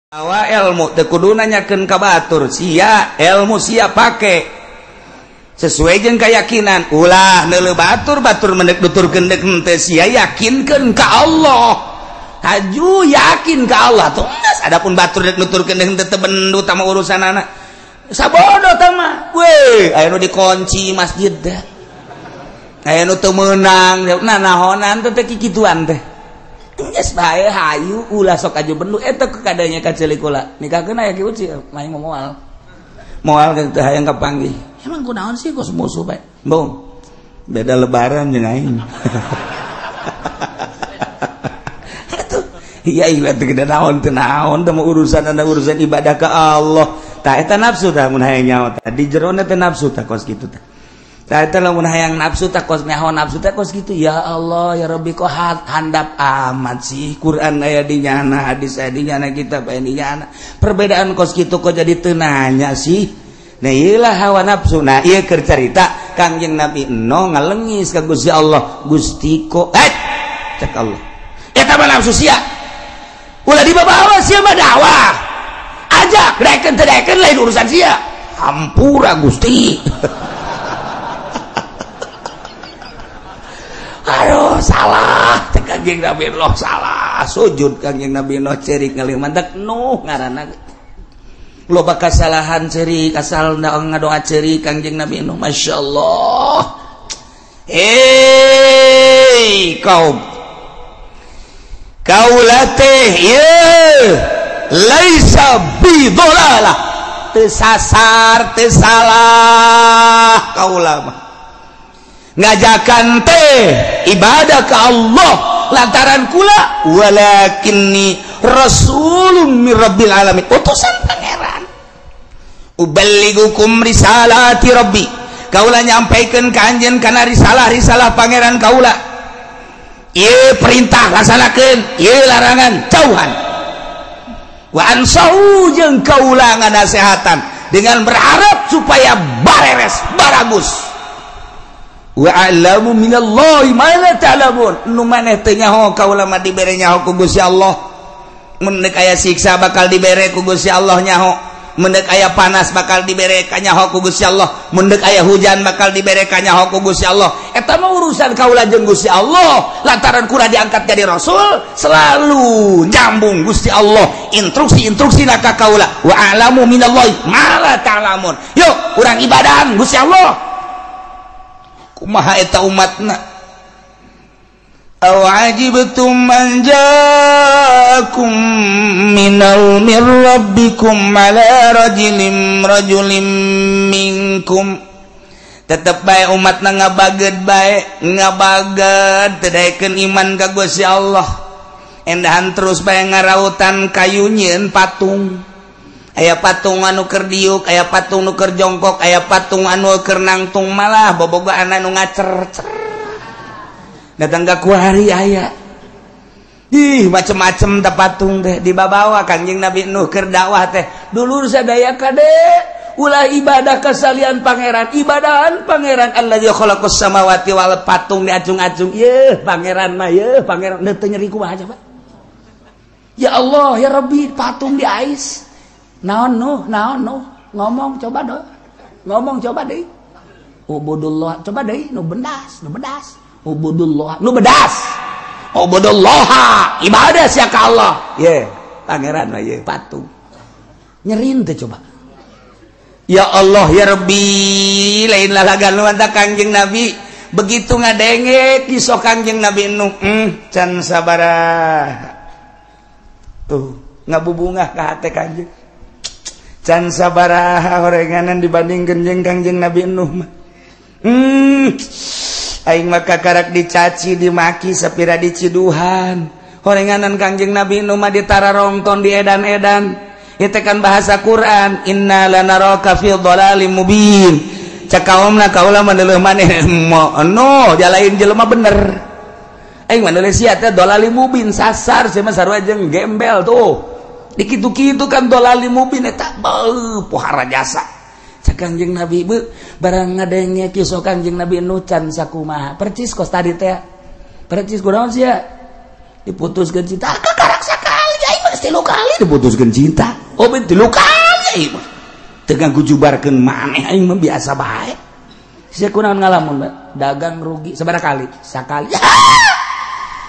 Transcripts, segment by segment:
ilmu kudu nanyakeun ka batur sia ilmu sia pake sesuai jeung keyakinan ulah neuleuh batur mendek nuturkeun deuk teh sia yakinkeun ka Allah haju yakin ka Allah tuh adapun batur deuk nuturkeun deuk teh bendu tama urusanana sabodo tah mah we aya nu dikunci masjid teh aya nu teu meunang nahonan teh kikituan teh geus bae hayu ulah sok aju bendu eta kadanya kacelik ulah nikahkeun aya kieu sih main moal teh hayang kapanggih emang kunaon sih kos musuh bae bong beda lebaran jeung aing atuh iya ieu teh gede naon teh naon teh urusan ibadah ka Allah tah eta nafsu tah mun hayang nyaho tah di jerona teh nafsu tah kos kitu tah tah eta lamun hayang nafsu tah kos nyaho nafsu teh kos kitu ya Allah ya Rabbi kok handap amat sih Quran aya di nyana hadis aya di nyana kitab aya di nyana perbedaan kos kitu kok jadi teu nanya sih nah iyalah hawa nafsu nah ieu keur carita Kangjeng Nabi eno ngalengis ka Gusti Allah Gusti kok cek Allah eta mah nafsu sia ulah dibawa sia mah dakwah ajak daekeun teu daekeun lain urusan sia hampura Gusti aduh salah Kangjeng Nabi Allah salah sujud Kangjeng Nabi Allah cerik ngalih mantek nuh ngaranna loba kasalahan cerik asal ngadoa cerik Kangjeng Nabi Allah masyaallah kaum kaulateh ye laisa bidolalah teu sasar teu salah kaulah mah ngajakan teh ibadah ke Allah lantaran kula walakinni rasulun mir rabbil alamin utusan pangeran uballigukum risalati rabbi kaula nyampaikeun ka anjeun kana risalah pangeran kaula ieu perintah laksanakeun ieu larangan jauhan wa ansau jeung kaula nganasehatan dengan berharap supaya bareres baragus wa a'lamu minallahi ma la ta'lamun nu maneh teu nyaho kaula mah dibere nyaho ku Gusti Allah mun deuk aya siksa bakal dibere ku Gusti Allah nyaho mun deuk aya panas bakal dibere ka nyaho ku Gusti Allah mun deuk aya hujan bakal dibere ka nyaho ku Gusti Allah eta mah urusan kaula jeung Gusti Allah lantaran kula diangkat jadi rasul selalu nyambung Gusti Allah instruksi-instruksina ka kaula wa a'lamu minallahi ma la ta'lamun yuk urang ibadahan Gusti Allah kumaha eta umatna aw ajibtum man ja'akum minal mir rabbikum ala rajulin minkum tetep bae umatna ngabageud bae ngabageud teu daekeun iman ka Gusti Allah endahan terus bae ngarautan kayunyeun patung aya patung anu keur diuk aya patung nu keur jongkok aya patung anu keur nangtung malah bobogohan anu ngacer datang ka kuari aya ih macem-macem teh patung teh dibabawa Kangjeng Nabi Nuh keur dakwah teh dulur sadaya kade ulah ibadah kasalian pangeran ibadahan pangeran allazi khalaqas samawati wal patung diacung-acung yeuh pangeran mah yeuh pangeran teu nyeri kumaha coba ya Allah ya Rabbi patung diais naon ngomong coba deui ubudullah coba deui nu bedas ubudullah nu bedas ubudullah ibadah sia ka Allah ye pangeran mah ye patung nyerin teh coba ya Allah ya Rabbi lain lalagan mantap Kangjeng Nabi begitu ngadenge kisah Kangjeng Nabi Nuh can sabaraha tuh ngabubungah ka hate Kangjeng can sabaraha horenganan dibandingkeun jeung Kangjeng Nabi Nuh mah aing mah kakarak dicaci dimaki sapira diciduhan horenganan Kangjeng Nabi Nuh mah ditararongton diedan-edan ieu teh kan bahasa Quran inna lanaraka fi dhalalim mubin cakaomna kaula mah neuleuh maneh no jalain jelema bener aing mah neuleuh sia teh dhalalim mubin sasar sia mah sarua jeung gembel tuh dikitu-kitu kan dolali mubin eta pohara jasa cak Kangjeng Nabi barang ngadenge kisah Kangjeng Nabi Nuh can sakumaha percis kos tadi teh percis kunaon sia diputuskeun cinta kakarak sakali aing geus 3 kali diputuskeun cinta. Oh, 3 kali ieu mah. Teu ganggu jubarkeun maneh aing mah biasa bae. Sia kunaon ngalamun, dagang rugi sabaraha kali? Sakali.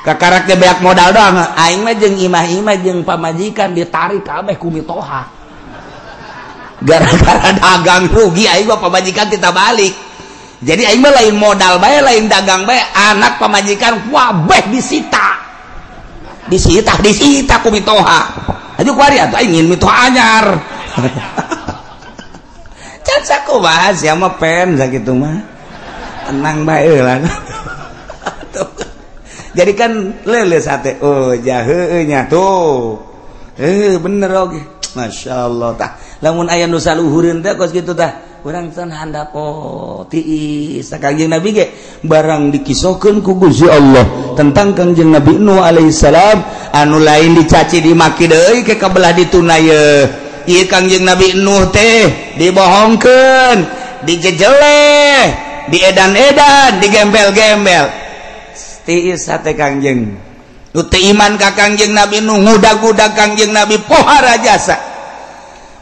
Kakarak teh beak modal doang. Aing mah jeung imah-imah jeung pamajikan ditarik kabeh ku mitoha. Gara-gara dagang rugi aing mah pamajikan kita balik. Jadi aing mah lain modal bae, lain dagang bae, anak pamajikan kabeh disita. Disita ku mitoha. Aju kuari atuh aing ingin mitoha anyar. Can sakumaha sia mah pen sakitu mah. Tenang bae lah. Jadi kan leuleus hate. Oh, jaheu nya tuh. Bener oge. Masyaallah tah. Lamun aya nu saluhureun teh kos kitu tah. Urang can handako tiis Kangjeng Nabi ge barang dikisahkeun ku Gusti Allah tentang Kangjeng Nabi Nuh alaihi salam anu lain dicaci dimaki deui ke kabelah ditunaye. Ieu Kangjeng Nabi Nuh teh dibohongkeun, dijejeleh, diedan-edan, digembel-gembel. Tiis hate Kangjeng. Nu teu iman ka Kangjeng Nabi Nuh ngudag-udag Kangjeng Nabi pohara jasa.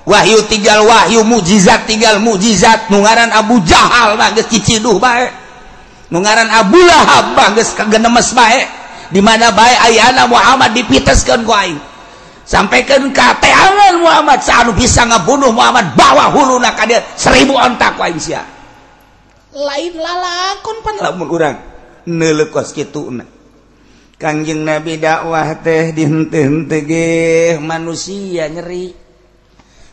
Wahyu tinggal wahyu, mujizat tinggal mujizat. Nungaran Abu Jahal mah geus ciciduh bae. Nungaran Abu Lahab mah geus kagenemes bae. Di mana bae ayana Muhammad dipiteskeun ku aing. Sampaikeun ka teangan Muhammad saanu bisa ngabunuh Muhammad bawa huluna ka dieu 1000 ontak ku aing sia. Lain lalakon pan lamun urang neuleuk kos kituna. Kangjeng Nabi dakwah teh dihenteu-henteu ge manusia nyeri.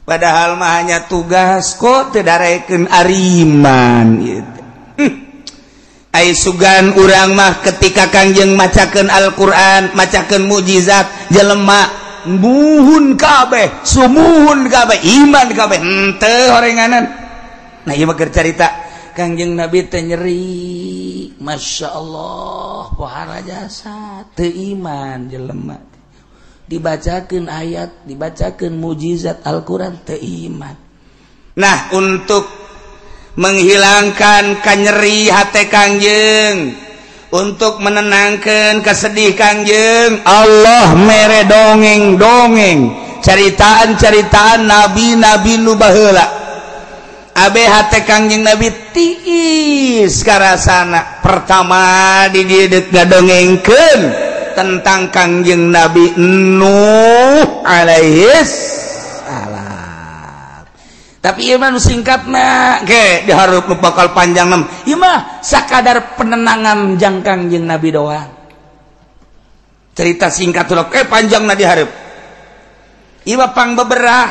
Padahal mah hanya tugas kok teu darekeun ariman gitu. Ai sugan urang mah ketika Kangjeng macakeun Al-Qur'an, macakeun mujizat, jelema muhun kabeh, sumuhun kabeh, iman kabeh, henteu horenganan. Nah ieu mah keur carita Kangjeng Nabi teh nyeri, masyaallah, pohara jasa, teu iman jelema. Dibacakeun ayat, dibacakeun mujizat Al-Qur'an teu iman. Nah, untuk menghilangkan kanyeri hate Kangjeng, untuk menenangkan kesedih Kangjeng, Allah mere dongeng-dongeng, caritaan-caritaan nabi-nabi nu baheula. Abe hate Kangjeng Nabi tiis karasana. Pertama di dieu ngadongengkeun tentang Kangjeng Nabi Nuh alaihi salam. Tapi ieu mah nu singkatna ge dihareup nu bakal panjang nam. Ieu mah sakadar penenangan jang Kangjeng Nabi doang. Cerita singkat ulah panjangna dihareup. Ieu mah pangbeberah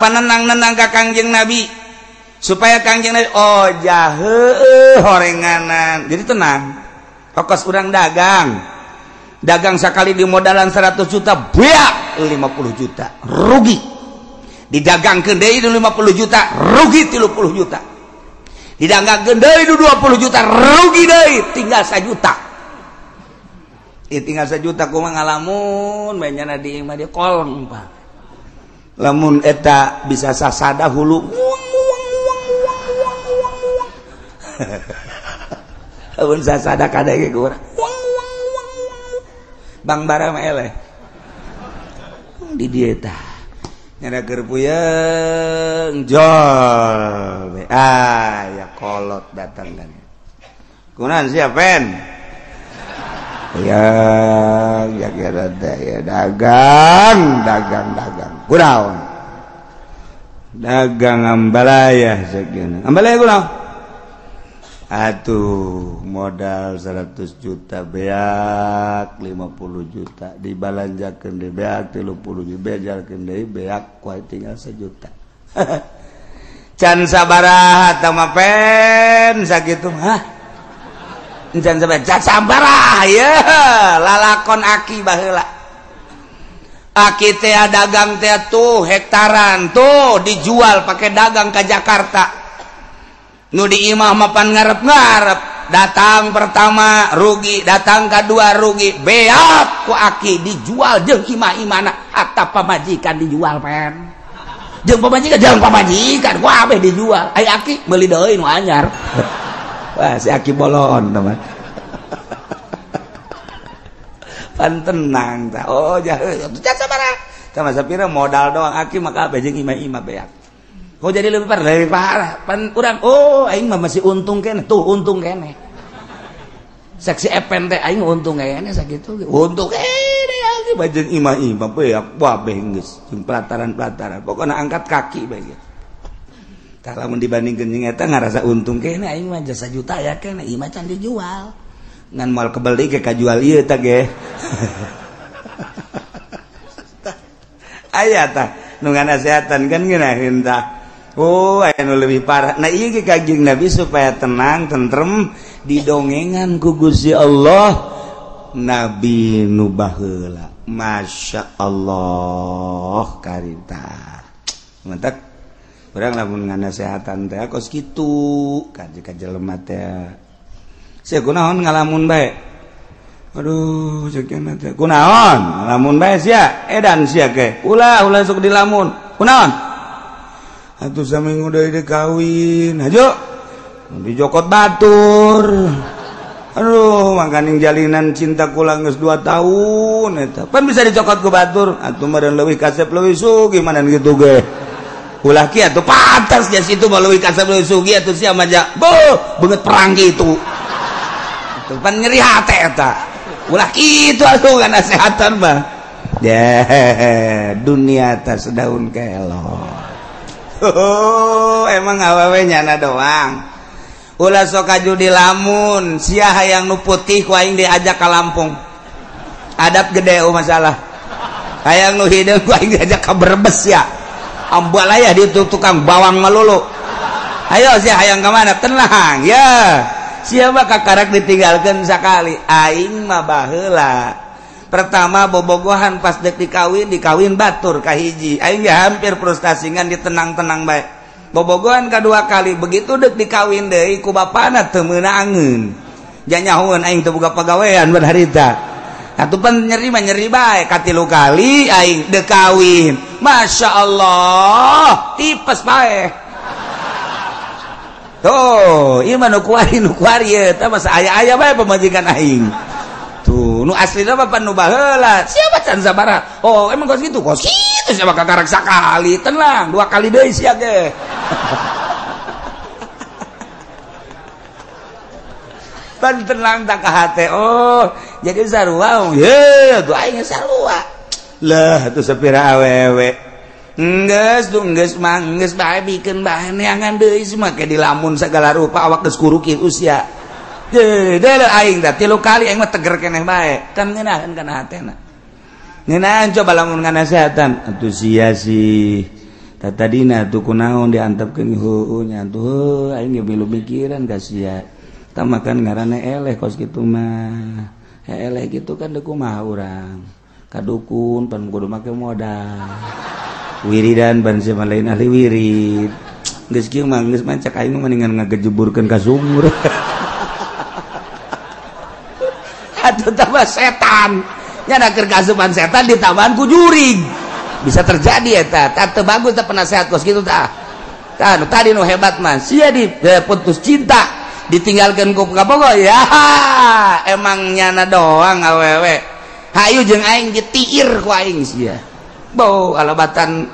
panenang-nenang ka Kangjeng Nabi supaya Kangjeng Nabi oh jaheu horenganan. Jadi tenang. Fokus urang dagang sekali di modalan 100 juta beak 50 juta rugi, didagangkeun deui 50 juta rugi 30 juta, didagangkeun deui 20 juta rugi deui tinggal 1 juta. Tinggal 1 juta kumaha ngalamun bae nyana di imah dia kolong Pak. Lamun eta bisa sasada hulu lamun sasada kada ge kurang Bang bara mah eleh di dieu tah nyana keur puyeng jol ya kolot datang kan kunaon sia pen ya kira ya dagang kunaon dagang ambalaya sakeuna ambalaya kunaon atuh modal 100 juta beak 50 juta dibalanjakeun deui beak 30 juta bejalkeun deui beak kuat tinggal 1 juta. Can sabaraha tah mah pen sakitu mah. Can sabaraha ya lalakon aki baheula. Aki teh dagang teh tuh hektaran tuh dijual pakai dagang ke Jakarta. Nu di imah mapan ngarep-ngarep, datang pertama rugi, datang kedua rugi, beak ku aki dijual jeung imah-imahna, hatta pamajikan dijual pen. Jeung pamajikan ku abeh dijual. Ai aki meuli deui nu anyar. Wah si aki bolon teman. Pan tenang tah. Oh jaheuh, teu sabaraha. sama sapira modal doang aki maka jeung imah-imah beak. Kok jadi lebih parah pan urang aing mah masih untung kene tuh untung kene saksi epen teh aing untung kene sakitu untung kene aki bajeng imah-imah beak babeh geus jeung pelataran-pelataran pokona angkat kaki bae gitu. Tah lamun dibandingkeun jeung eta ngarasa untung kene aing mah jasa juta ya kene imah can dijual ngan moal kebeli ge kajual ieu tah ge aya tah nu nganasehatan kan ngeunaheun tah anu lebih parah nah ieu ge Kangjeng Nabi supaya tenang tentrem didongengan ku Gusti Allah Nabi nu baheula Masya Allah karita mantap urang lamun nganasehatan teh kos kitu ka jelema teh sia kunaon ngalamun bae aduh ceukna teh kunaon ngalamun bae sia edan sia ke ulah sok dilamun kunaon atuh saminggu deui kawin hajo dijokot batur aduh mangkaning jalinan cinta kula geus 2 tahun eta pan bisa dicokot ku batur atuh meureun leuwih kasep leuwih sugih manan kitu ge ulah kieu atuh pantas nya situ mah leuwih kasep leuwih sugih atuh sia maja beungeut perang kitu atuh pan nyeri hate eta ulah kitu atuh kana sehatan mah dunia teh sedaun kelor. Emang awewe nyana doang ulah sok aju dilamun sia hayang nu putih ku aing diajak ka Lampung adat gede masalah hayang nu hideung ku aing diajak ka Brebes ya ambal aya di tukang bawang melulu ayo sia hayang ka mana tenang ya sia mah kakarak ditinggalkeun sakali aing mah baheula pertama bobogohan pas dek dikawin batur kahiji aing ya hampir frustrasingan ditenang-tenang bae bobogohan kadua kali begitu dek dikawin deui ku bapana teu meunangeun nya nyahoeun aing teu boga pagawean bar harita atuh pan nyeri bae katilu kali aing dek kawin Masya Allah tipes bae tuh ieu mah nu kuari eta mah aya bae pamajikan aing tuh nu aslina mah pan nu baheula siapa can sabaraha emang kos kitu siapa kakarak sakali tenang 2 kali deui sia ge pan tenang tak ka hate jadi sarua ye tuh aing sarua lah tuh sapira awewe geus bae bikeun bae neangan deui make dilamun sagala rupa awak geus kuru kieu sia aing dah 3 kali aing mah teger keneh bae kan ngeunaheun kana hatena ngeunaheun coba lamun nganasehatan atuh sia sih tadina tuh kunaon diantepkeun heueuh nya tuh aing ge milu mikiran ka sia tah makan ngaranna eleh kos kitu mah eleh gitu kan deuk kumaha urang kadukun pan kudu make modal wiridan ban sia lain ahli wirid geus kieu mah geus mancak aing mah mendingan ngagejeburkeun ka sumur atuh tambah setan nya keur kasupan setan ditambahan ku jurig bisa terjadi eta teu bagus teh penasehat kos kitu tah nu tadi nu hebat mah sia putus cinta ditinggalkeun ku kabogo ya emang nyana doang awewe hayu jeung aing ditiir ku aing sia bau alabatan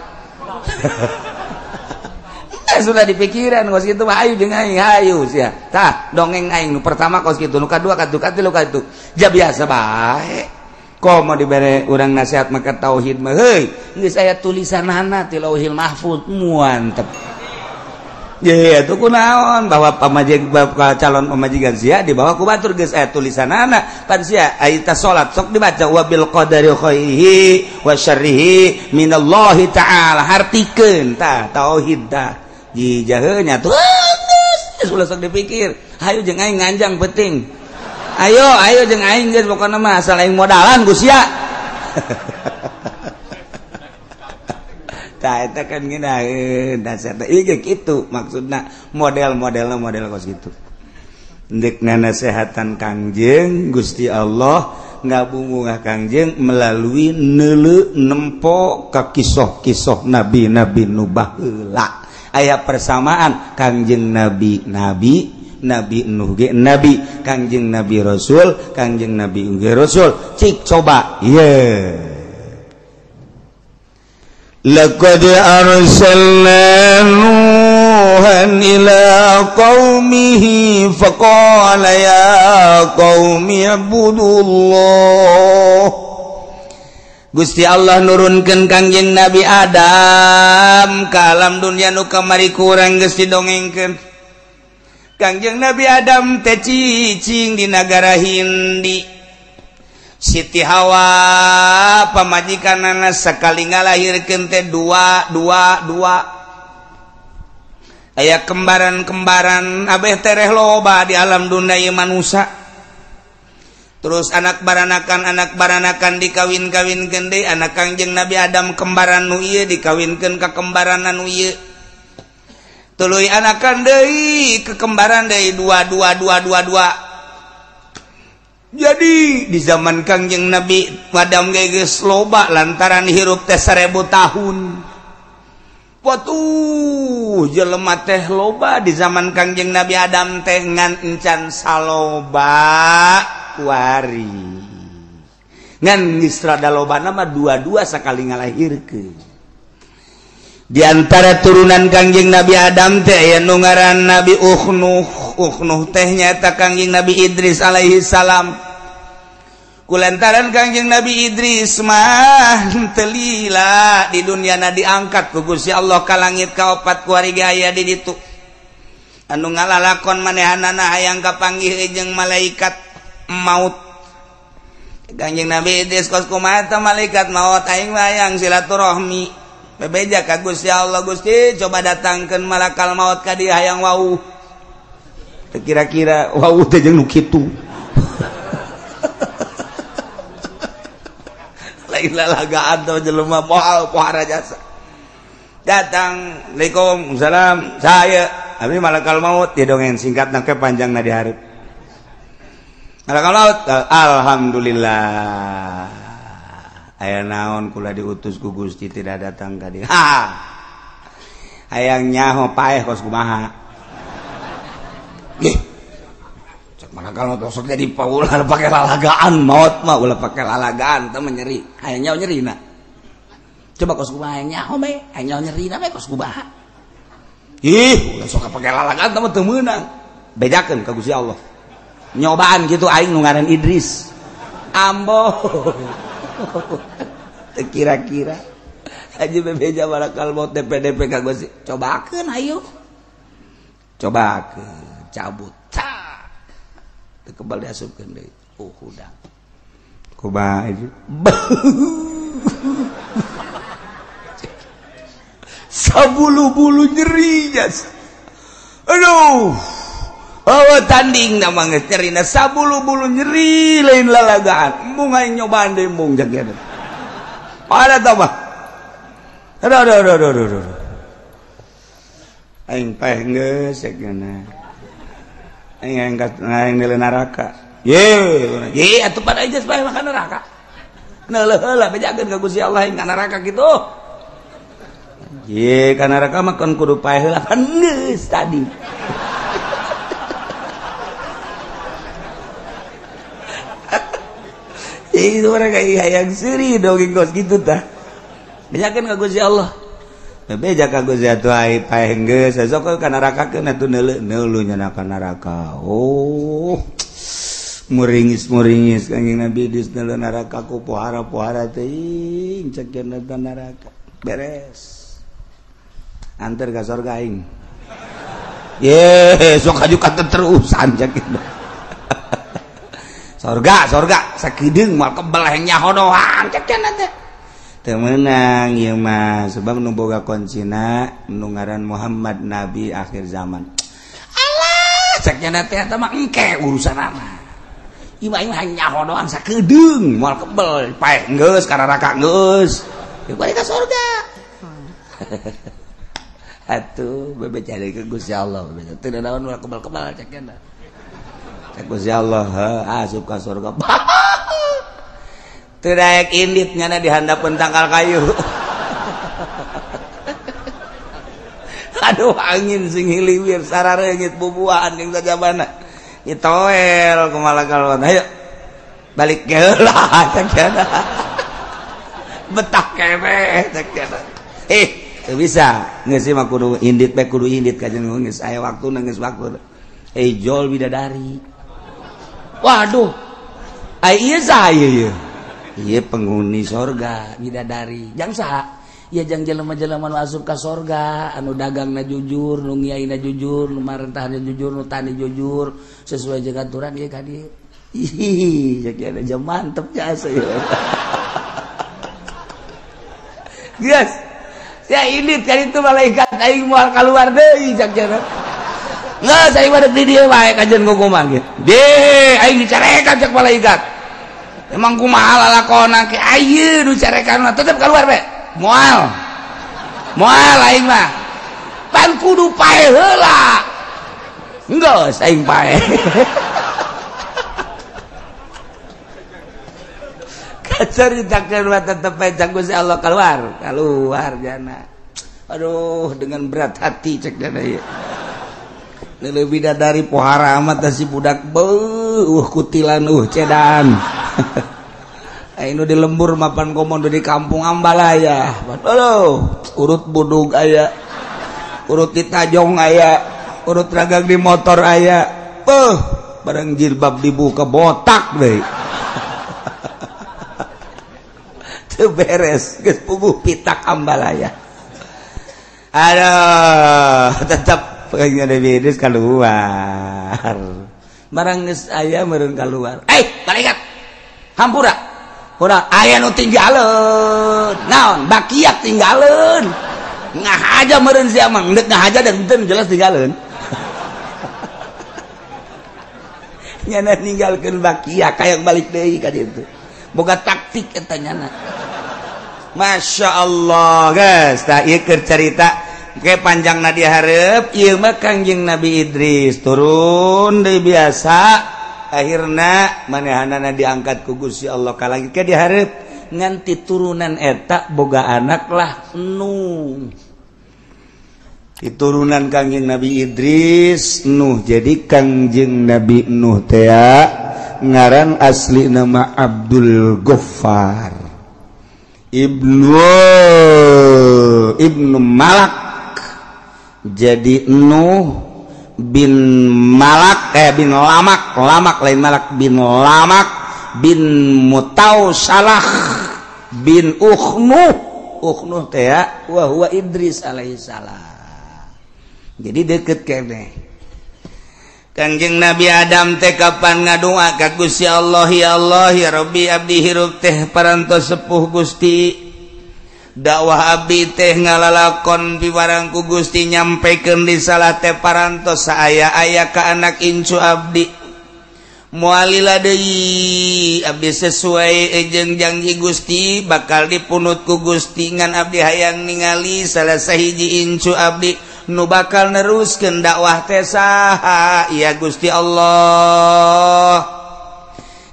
sudah dipikiran kos kitu mah ayu jeung aing hayu sia tah dongeng aing nu pertama kos kitu nu kadua katilu katilu ja biasa bae komo dibere urang nasihat maka tauhid mah heuy geus aya tulisanana ti Lauhil Mahfuz muantep ye atuh kunaon bahwa calon pamajikan sia dibawa ku batur geus aya tulisanana pan sia aya salat sok dibaca wa bil qadari khairihi wa syarrihi minallahi ta'ala hartikeun tah tauhid tah jijaheuh nya tuh geus ulah sok dipikir hayu jeung aing nganjang penting ayo jeung aing geus pokona mah asal aing modalan ku sia tah eta kan ngeunaheun nasihat ieu ge kitu maksudna model kos kitu endek nasehatan Kangjeng Gusti Allah ngabungungah Kangjeng melalui neuleu nempo ka kisah-kisah nabi-nabi nu baheula aya persamaan Kangjeng Nabi Nuh ge nabi Kangjeng Nabi Rasul Kangjeng Nabi ge Rasul cik coba laqad arsalna nuhan ila qaumihi faqala ya qaumi ibudullah. Gusti Allah nurunkeun Kangjeng Nabi Adam ka alam dunya nu kamari kurang geus didongengkeun. Kangjeng Nabi Adam teh cicing di nagara Hindi. Siti Hawa pamajikanana sakali ngalahirkeun teh dua. Aya kembaran-kembaran abeh tereh loba di alam dunya ieu manusia. Terus anak baranakan dikawin-kawinkeun deui anak Kangjeng Nabi Adam kembaran nu ieu dikawinkeun ka kembaran nu ieu. Tuluy anakan deui ke kembaran deui dua. Jadi di zaman Kangjeng Nabi Adam geus loba lantaran hirup teh 1000 tahun. Watuh jelema teh loba di zaman Kangjeng Nabi Adam teh ngan encan saloba kuari ngan ngisrada lobana mah dua sakali ngalahirkeun. Di antara turunan Kangjeng Nabi Adam teh aya nu ngaran Nabi Uknuh teh nyaeta Kangjeng Nabi Idris alaihi salam. Kulantaran Kangjeng Nabi Idris mah teu lila di dunyana diangkat ku Gusti Allah ka langit ka 4 kuari aya di ditu. Anu ngalalakon manehanana hayang kapanggih jeung malaikat maut. Kangjeng Nabi Idris kos kumaha teh malaikat maut aing hayang silaturahmi. Bebeja ka Gusti Allah, Gusti coba datangkeun malakal maut ka dieu hayang wau. Teu kira-kira wau teh jeung nu kitu. Lain lalagaan teh jelema moal pohara jasa. Datang, Waalaikumsalam, saya abdi malakal maut dia dongeng singkatna ke panjangna di hareup. Malakal maut, alhamdulillah. Aya naon kula diutus ku Gusti tidak datang ka dieu. Hayang nyaho paeh kos kumaha. Nggih. Cek malakal maut sok jadi paula pake lalagaan maut mah ulah pake lalagaan teh nyeri. Hayang nyaho nyerina. Coba kos kumaha hayang nyaho me, hayang nyaho nyerina me kos kumaha. Ih, ulah sok pake lalagaan teh teu meunang. Bedakeun ka Gusti Allah. Nyobaan gitu aing nu ngaran Idris. Ambo. Kira-kira aja bebeja malakal maut DP ka Gusti. Cobakeun ayo. Cobakeun cabut. Teu kebal diasupkeun deui. Hudang. Kumaha itu? Sabulu-bulu nyeri jas. Aduh. Oh tanding nama geus nyerina sabulu-bulu nyeri lain lalagaan. Embung aing nyobaan deui embung jageun. Ada tah mah. Aduh. Aing paeh geus sakeuna. Aing neuleuh neraka. Ye atuh pada aja paeh mah ka neraka. Neuleuh heula bejakeun ka Gusti Allah aing ka neraka kitu. Ye ka neraka mah kan kudu paeh heula kan geus tadi. Itu mereka hayang seuri dongeng kos gitu tah. Bejakeun ka Gusti Allah. Beja ka Gusti atuh ai paeh geus sok ka neraka keun atuh neuleuh nya ka neraka. Oh. Muringis Kangjeng Nabi di neuleuh neraka ku pohara-pohara teuing cekeun ka neraka. Beres. Antar ka surga aing. Ye, sok hajukan terusan cekeun. Sorga sakideung moal kebal hayang nyaho doang cekeun teh. Teu meunang ieu mah sebab nu boga kuncina nu ngaran Muhammad Nabi akhir zaman. Alah cekeun teh eta mah engke urusanana. Ieu mah hayang nyaho doang sakideung moal kebal paeh geus ka neraka geus. Ieu balik ka surga. Atuh bebecari ke Gusti Allah bebecari teu naon moal kebal-kebal cekeun. Gusti Allah asup ka surga. Teu daek indit nyana di handapeun tangkal kayu. Aduh angin sing hiliwir sarareungit bubuhan jeung sajabana. Itoel ku malakal maut. Hayu balik heula cekeun. Betah keneh cekeun. bisa geus mah kudu indit bae kudu indit kajen geus aya waktuna geus waktu jol bidadari waduh ieu saya ieu ieu penghuni surga bidadari jang saha ya jang jelema-jelema nu asup ka surga anu dagangna jujur nu ngiaina jujur nu marentahna jujur nu tani jujur sesuai jeung aturan ieu ka dieu ih jadi jam mantep jasa ya guys ya ini kan itu malaikat aing moal keluar deui cak jana nggak saya pada di dia bae kajen ngomong gitu deh aing dicarekan cak malaikat emang kumaha lalakona ke ayeuna nu carekan tetep keluar be moal aing mah pan kudu pae heula geus aing pae ceritakan mah tetep pecah Gusti Allah keluar jana aduh dengan berat hati cek jana ya lebih dari pohara amat si budak kutilan cedan anu di lembur mapan komodo di kampung Ambalaya urut budug aya urut di tajong aya urut ragang di motor aya barang jilbab dibuka botak deh beres geus puguh pitak Ambalaya aduh tetap pengen ada bedes keluar barang geus aya meureun keluar malaikat hampura udah aya nu tinggaleun naon bakiak tinggaleun ngah aja meureun sia mah ngeut ngah aja dan teu jelas tinggaleun nyana ninggalkeun bakiak kayak balik deui ka ditu boga taktik eta nyana Masya Allah guys tak ieu keur carita ke panjangna di hareup ieu mah Kangjeng Nabi Idris turun deui biasa akhirna manehanana diangkat ku Gusti Allah ka langit ke di hareup ngan turunan eta boga anak lah Nuh turunan Kangjeng Nabi Idris Nuh jadi Kangjeng Nabi Nuh teh ngaran asli nama Abdul Ghaffar Ibnu Malak jadi Nuh bin Malak bin Lamak lain Malak bin Lamak bin Mutawsalah bin Ukhnuh teh wa huwa Idris alaihissalam jadi deket keneh Kangjeng Nabi Adam teh kapan ngadoa ka Gusti Allah ya Rabbi abdi hirup teh parantos sepuh Gusti dakwah abdi teh ngalalakon piwarang ku Gusti nyampekeun di salah teh parantos saaya-aya ka anak incu abdi moalila deui abdi sesuai jeung janji Gusti bakal dipunut ku Gusti ngan abdi hayang ningali salah sahiji incu abdi nu bakal neruskeun dakwah teh saha ya Gusti Allah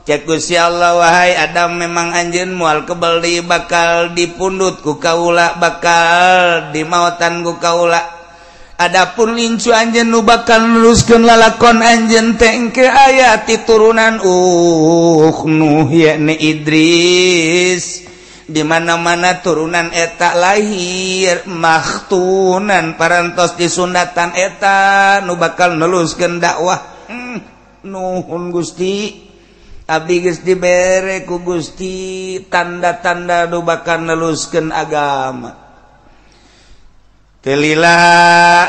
cek Gusti Allah wahai Adam memang anjeun moal kebal deui bakal dipundut ku kaula bakal dimaotan ku kaula adapun lincu anjeun nu bakal neruskeun lalakon anjeun teh engke aya ti turunan Nuh yakni Idris di mana-mana turunan eta lahir maktunan parantos di sundatan eta nu bakal neluskeun dakwah nuhun Gusti abdi geus dibere ku Gusti tanda-tanda nu bakal neluskeun agama telila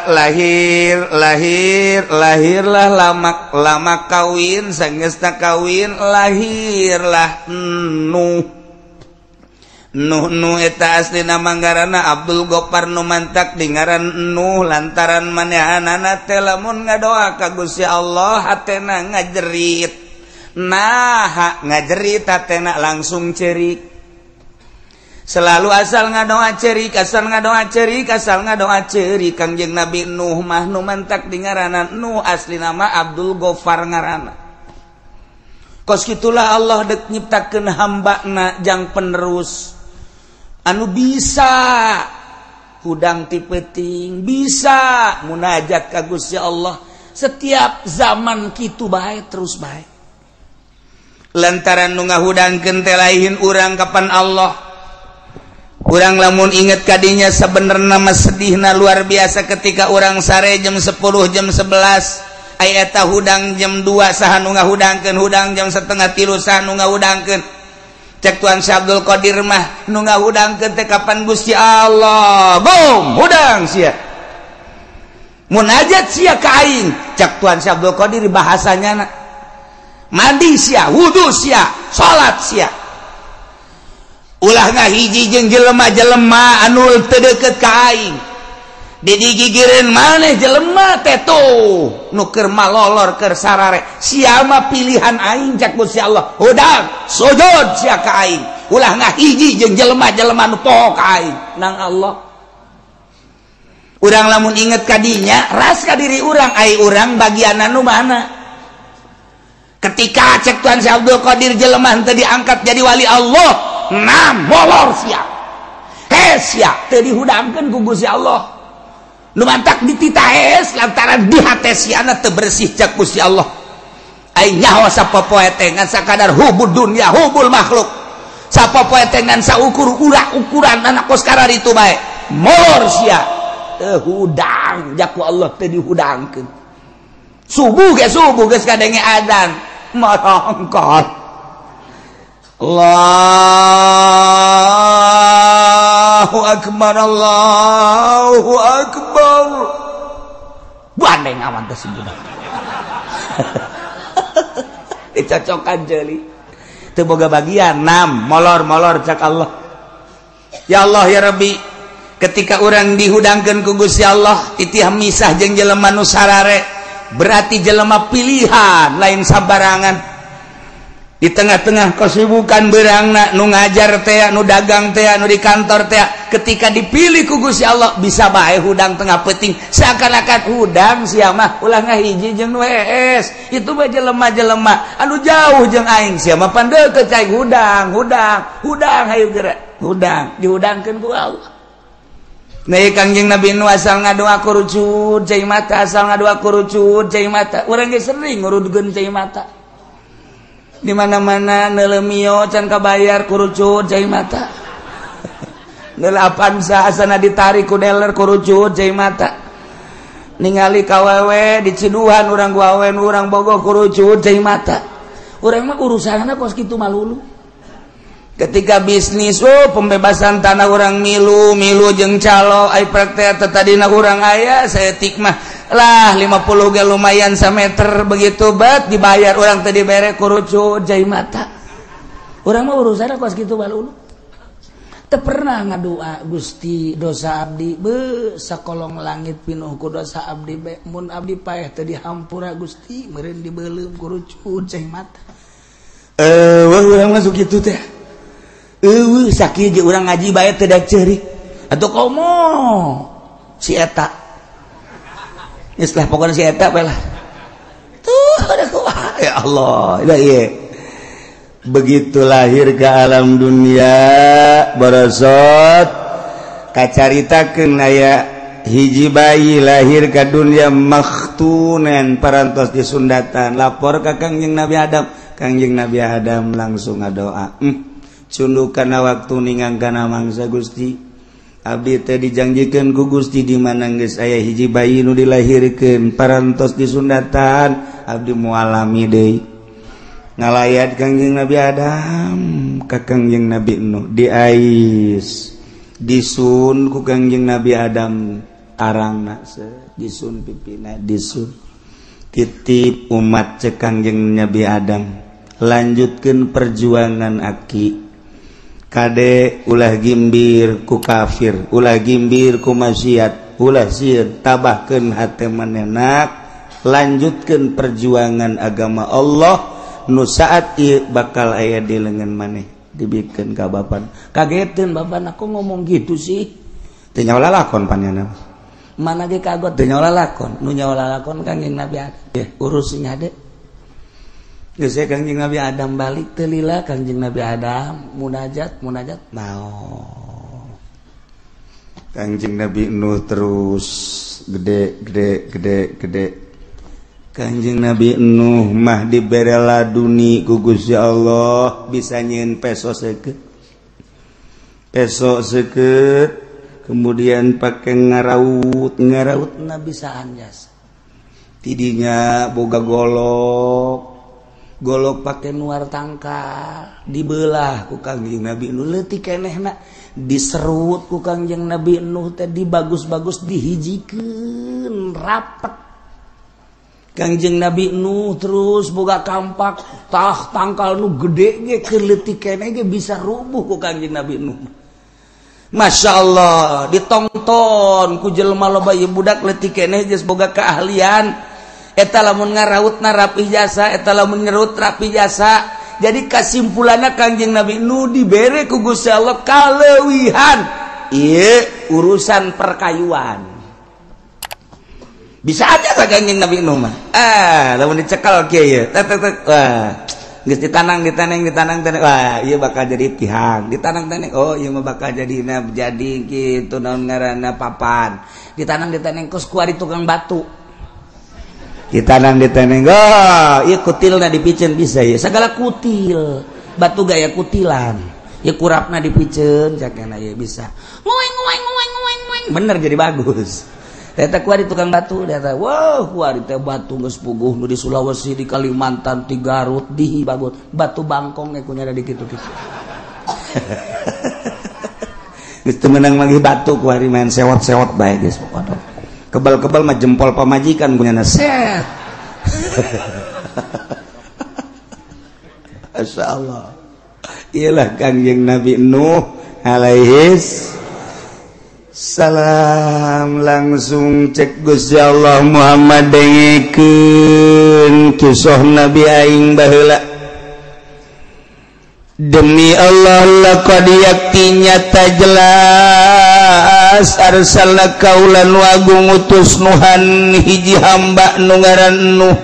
lahirlah lama kawin sangeusna kawin lahirlah Nuh eta aslina manggarana Abdul Ghaffar nu mantak di ngaran Nuh lantaran manehanana teh lamun ngadoa ka Gusti Allah hatena ngajerit ngajerit hatena langsung cerik selalu asal ngadoa cerik Kangjeng Nabi Nuh mah nu mantak di ngaran Nuh asli nama Abdul Ghaffar ngaranna kos kitulah Allah dek nyiptakeun hambana jang penerus anu bisa hudang ti peuting bisa munajat ka Gusti Allah setiap zaman kitu bae terus bae lantaran nu ngahudangkeun teh lain urang kapan Allah Urang lamun inget kadinya sebenarnya nama sedihna luar biasa ketika orang sare jam 10 jam 11 ayata hudang jam 2 saha nu ngahudangkeun hudang jam setengah 3 saha nu ngahudangkeun cek Tuan Syekh Abdul Qadir mah nu ngahudangkeun teh kapan Gusti Allah boom hudang sia munajat sia ka aing cek Tuan Syekh Abdul Qadir bahasanya mandi sia wudu sia salat sia ulah ngahiji jeung jelema-jelema anu teu deukeut ka aing didigigireun maneh jelema teh tuh nu keur malolor keur sarare sia mah pilihan aing cak Gusti Allah hudang sujud sia ka aing ulah ngahiji jeung jelema-jelema nu poho ka aing nang Allah urang lamun inget kadinya ras ka diri urang ai urang bagianna nu mana ketika cek Tuan Syekh Abdul Qadir jelema teu diangkat jadi wali Allah nam molor sia sia teu dihudangkeun ku Gusti Allah nu mantak dititahes lantaran di hate siana teu bersih cak Gusti Allah ai nyaho sapopoe teh ngan sakadar hubul dunya hubul makhluk sapopoe teh ngan saukur ukuran anak kos karari itu bae molor sia teu hudang jak ku Allah teu dihudangkeun subuh geus kadenge adzan marongkot Allahu akbar Allahu akbar bandeng awan teh sejudah dicocokan jeli teu boga bagian nam molor cak Allah ya Allah ya Rabbi ketika orang dihudangkeun ku Gusti Allah titih misah jeung jelema nu sarare berarti jelema pilihan lain sabarangan di tengah-tengah kesibukan berangna nu ngajar teh nu dagang teh nu di kantor teh ketika dipilih ku Gusti Allah bisa bae hudang tengah peuting seakan-akan hudang sia mah ulah ngahiji jeung nu hees itu mah jelema-jelema anu jauh jeung aing sia mah pan deukeut cai hudang hayu geura hudang dihudangkeun ku Allah nah Kangjeng Nabi nu asal ngadoa kurucut cai mata asal ngadoa kurucut cai mata urang ge sering ngurudkeun cai mata di mana-mana nelemio can kabayar kurucut cai mata nelapan sa asana ditarik ku dealer kurucut cai mata ningali kawewe di Ciduhan urang gawean urang bogoh kurucut cai mata urang mah urusanna kos kitu malulu ketika bisnis pembebasan tanah urang milu jeung calo ai praktek tadina urang aya saeutik mah lah 50 ge lumayan sameter begitu bat dibayar orang tadi bere kurucut jai mata orang mah urusanna kos kitu balulu teu pernah ngadua Gusti dosa abdi be sakolong langit pinuh ku dosa abdi be mun abdi paeh teu dihampura Gusti meureun dibeuleuh kurucut jai mata urang mah kitu teh sakieu ge urang ngaji bae teu da ceurik atuh komo si eta istilah pokoknya si eta lah tuh ada kuah ya Allah iya begitu lahir ke alam dunia barosot kacaritakeun aya hiji bayi lahir ke dunia makhtunan parantos disundatan lapor ka Kangjeng Nabi Adam langsung ngadoa cundukana waktu ninggangkana mangsa Gusti abdi teh dijanjikeun ku Gusti di mana geus aya hiji bayi nu dilahirkeun parantos disundatan abdi mualami deui ngalayat Kangjeng Nabi Adam ka Kangjeng Nabi Nuh diais disun ku Kangjeng Nabi Adam arangna disun pipina disun titip umat cek Kangjeng Nabi Adam lanjutkeun perjuangan aki kade ulah gimbir ku kafir ulah gimbir ku maksiat ulah sieun tabahkeun hate manehna lanjutkeun perjuangan agama Allah nu saat ieu bakal aya di leungeun maneh dibikeun ka bapan kageteun bapan aku ngomong gitu sih teu nyawa lalakon panjana mana ge kagot teu nyawa lalakon nu nyawa lalakon Kangjeng Nabi Adam urus nya de geus Kangjeng Nabi Adam balik teu lila Kangjeng Nabi Adam munajat naon Kangjeng Nabi Nuh terus gede Kangjeng Nabi Nuh mah dibere laduni ku Gusti Allah bisa nyieun peso seukeut esok seket kemudian pakai ngaraut nabisaan jasa tidinya boga golok pakai nuar tangkal dibelah ku Kangjeng Nabi Nuh leutik kenehna diserut ku Kangjeng Nabi Nuh teh dibagus-bagus dihijikeun rapet Kangjeng Nabi Nuh terus boga kampak tangkal nu gede ge keur leutik keneh ge bisa rubuh ku Kangjeng Nabi Nuh. Masya Allah ditonton ku jelema loba ieu budak leutik keneh geus boga keahlian eta lamun ngaraut rapi jasa eta lamun nyerut rapi jasa. Jadi kesimpulanna Kangjeng Nabi Nuh dibere ku Gusti Allah kaleuwihan ieu urusan perkayuan. Bisa aja ka Kangjeng Nabi Nuh mah. Lamun dicekal kieu ye. Wah, geus ditanang. Wah, ieu bakal jadi tihang. Ditanang. Oh, ieu mah bakal jadi kitu naon ngaranna papan. Ditanang kos kuari tukang batu. Ditanang oh ieu kutilna dipiceun bisa ya sagala kutil batu gaya kutilan ya kurapna dipiceun cakena ya bisa ngoeng bener jadi bagus eta kuari tukang batu eta wah kuari teh batu geus puguh nu di Sulawesi di Kalimantan di Garut di Bagot batu bangkong ge kunyada di kitu-kitu geus teu meunang lagi batu kuari main sewot-sewot bae geus pokona kebal-kebal mah jempol pamajikan punya set. Masya Allah. Ialah Kangjeng Nabi Nuh alaihis salam langsung cek Gusti Allah Muhammad dengikeun kisah Nabi aing baheula. Demi Allah laqad yakti nyata jelas arsalna kaulan wagung utus Nuhan hiji hamba nu ngaran Nuh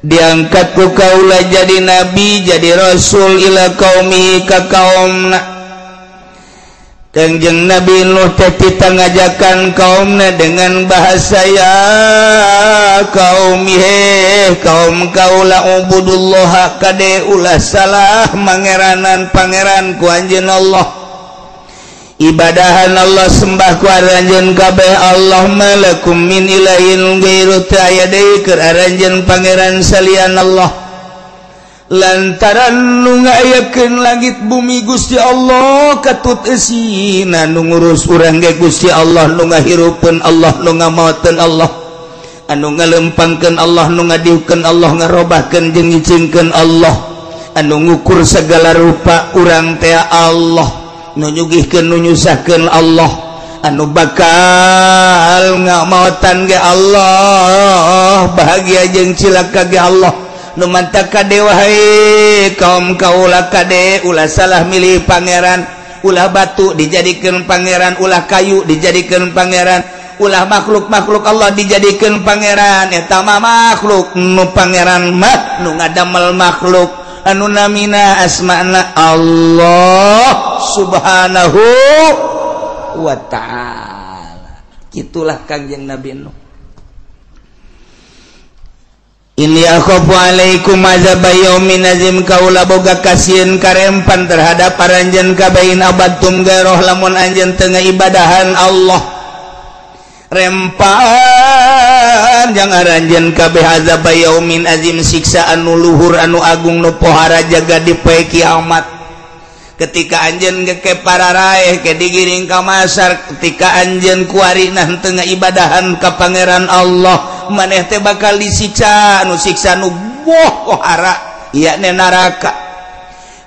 diangkat ku kaula jadi nabi jadi rasul ila qaumi ka kaumna. Kangjeng Nabi Nuh teh ngajakan kaumna dengan bahasa ya qaumi kaum kaula ubudullah kade ulah salah mangeranan pangeran ku anjeun Allah ibadahan Allah sembah ku anjeun kabeh Allah malakum min ilahin ghairu ta'yadai keur anjeun pangeran salian Allah lantaran nu ngayakeun langit bumi Gusti Allah katut eusina nu ngurus urang ge Gusti Allah nu ngahirupkeun Allah nu ngamaoteun Allah anu ngalempangkeun Allah nu ngadiukeun Allah ngarobahkeun jeung ngicingkeun Allah anu ngukur segala rupa urang teh Allah nu nyugihkeun nu nyusahkeun Allah anu bakal ngamaotan ge Allah bahagia jeung cilaka ge Allah nu mantap kade wahai kaum kaula kade ulah salah milih pangeran ulah batu dijadikeun pangeran ulah kayu dijadikeun pangeran ulah makhluk-makhluk Allah dijadikeun pangeran eta mah makhluk nu pangeran mah nu ngadamel makhluk anu namina asmana Allah subhanahu wa ta'ala. Kitulah Kangjeng Nabi Nuh. Inni akhafu alaikum azab yaumin azim kaula boga kasieun karempan terhadap paranjeun kabain abadtum gairah lamun anjeun teu ngaibadahan Allah rempan jang aranjeun kabeh azab yaumin azim siksa anu luhur anu agung nu pohara jaga di poe kiamat ketika anjeun ke pararaeh ke digiring ka masar ketika anjeun kuarina teu ngaibadahan ka pangeran Allah maneh teh bakal disiksa anu siksa nu pohara yakni neraka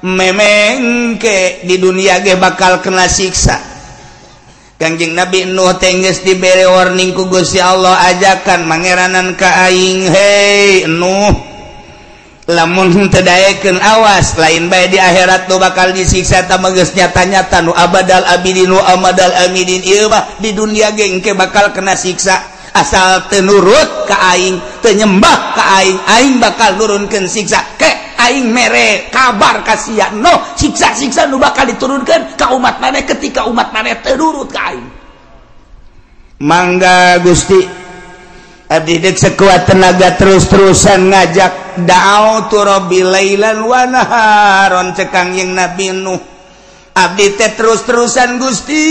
memeng ke di dunia ge bakal kena siksa. Kangjeng Nabi Nuh teh geus dibere warning ku Gusti Allah ajakan mangeranan ka aing hei Nuh lamun teu daekeun awas lain bae di akhirat tu bakal disiksa ta geus nyata-nyata nu abadal abidin nu amadal amidin ieu mah di dunia ge engke bakal kena siksa asal teu nurut ka aing teu nyembah ka aing bakal nurunkeun siksa ke aing mere kabar ka sia no siksa-siksa nu bakal diturunkeun ka umat maneh ketika umat maneh teu nurut ka aing. Mangga Gusti abdi deuk sekuat tenaga terus-terusan ngajak da'autu rabbi lailan wa naharon cek Kangjeng Nabi Nuh abdi teh terus-terusan Gusti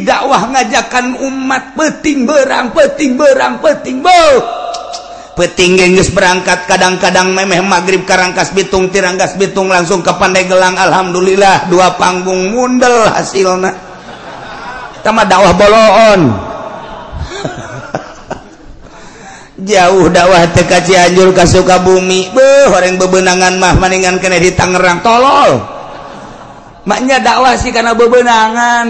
dakwah ngajakan umat peting berang peting geus berangkat kadang-kadang memeh magrib ka Rangkas Bitung ti Rangkas Bitung langsung ke Pandeglang alhamdulillah 2 panggung mundel hasilna eta mah dakwah boloon jauh dakwah teh ka Cianjur ka Sukabumi horeng bebenangan mah maningan kene di Tangerang tolol maknya dakwah sih karena bebenangan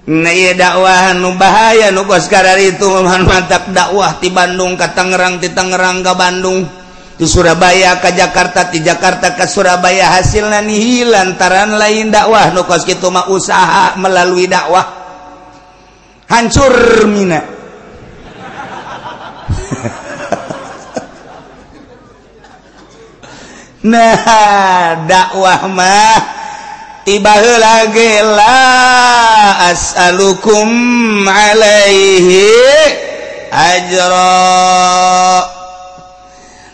nah iya dakwah nu bahaya nu kos kadari itu mantap dakwah ti Bandung ka Tangerang ti Tangerang ka Bandung ti Surabaya ka Jakarta ti Jakarta ka Surabaya hasilna nihil lantaran lain dakwah nu kos kitu mah usaha melalui dakwah hancur mina nah dakwah mah tiba heula ge la as'alukum alaihi ajra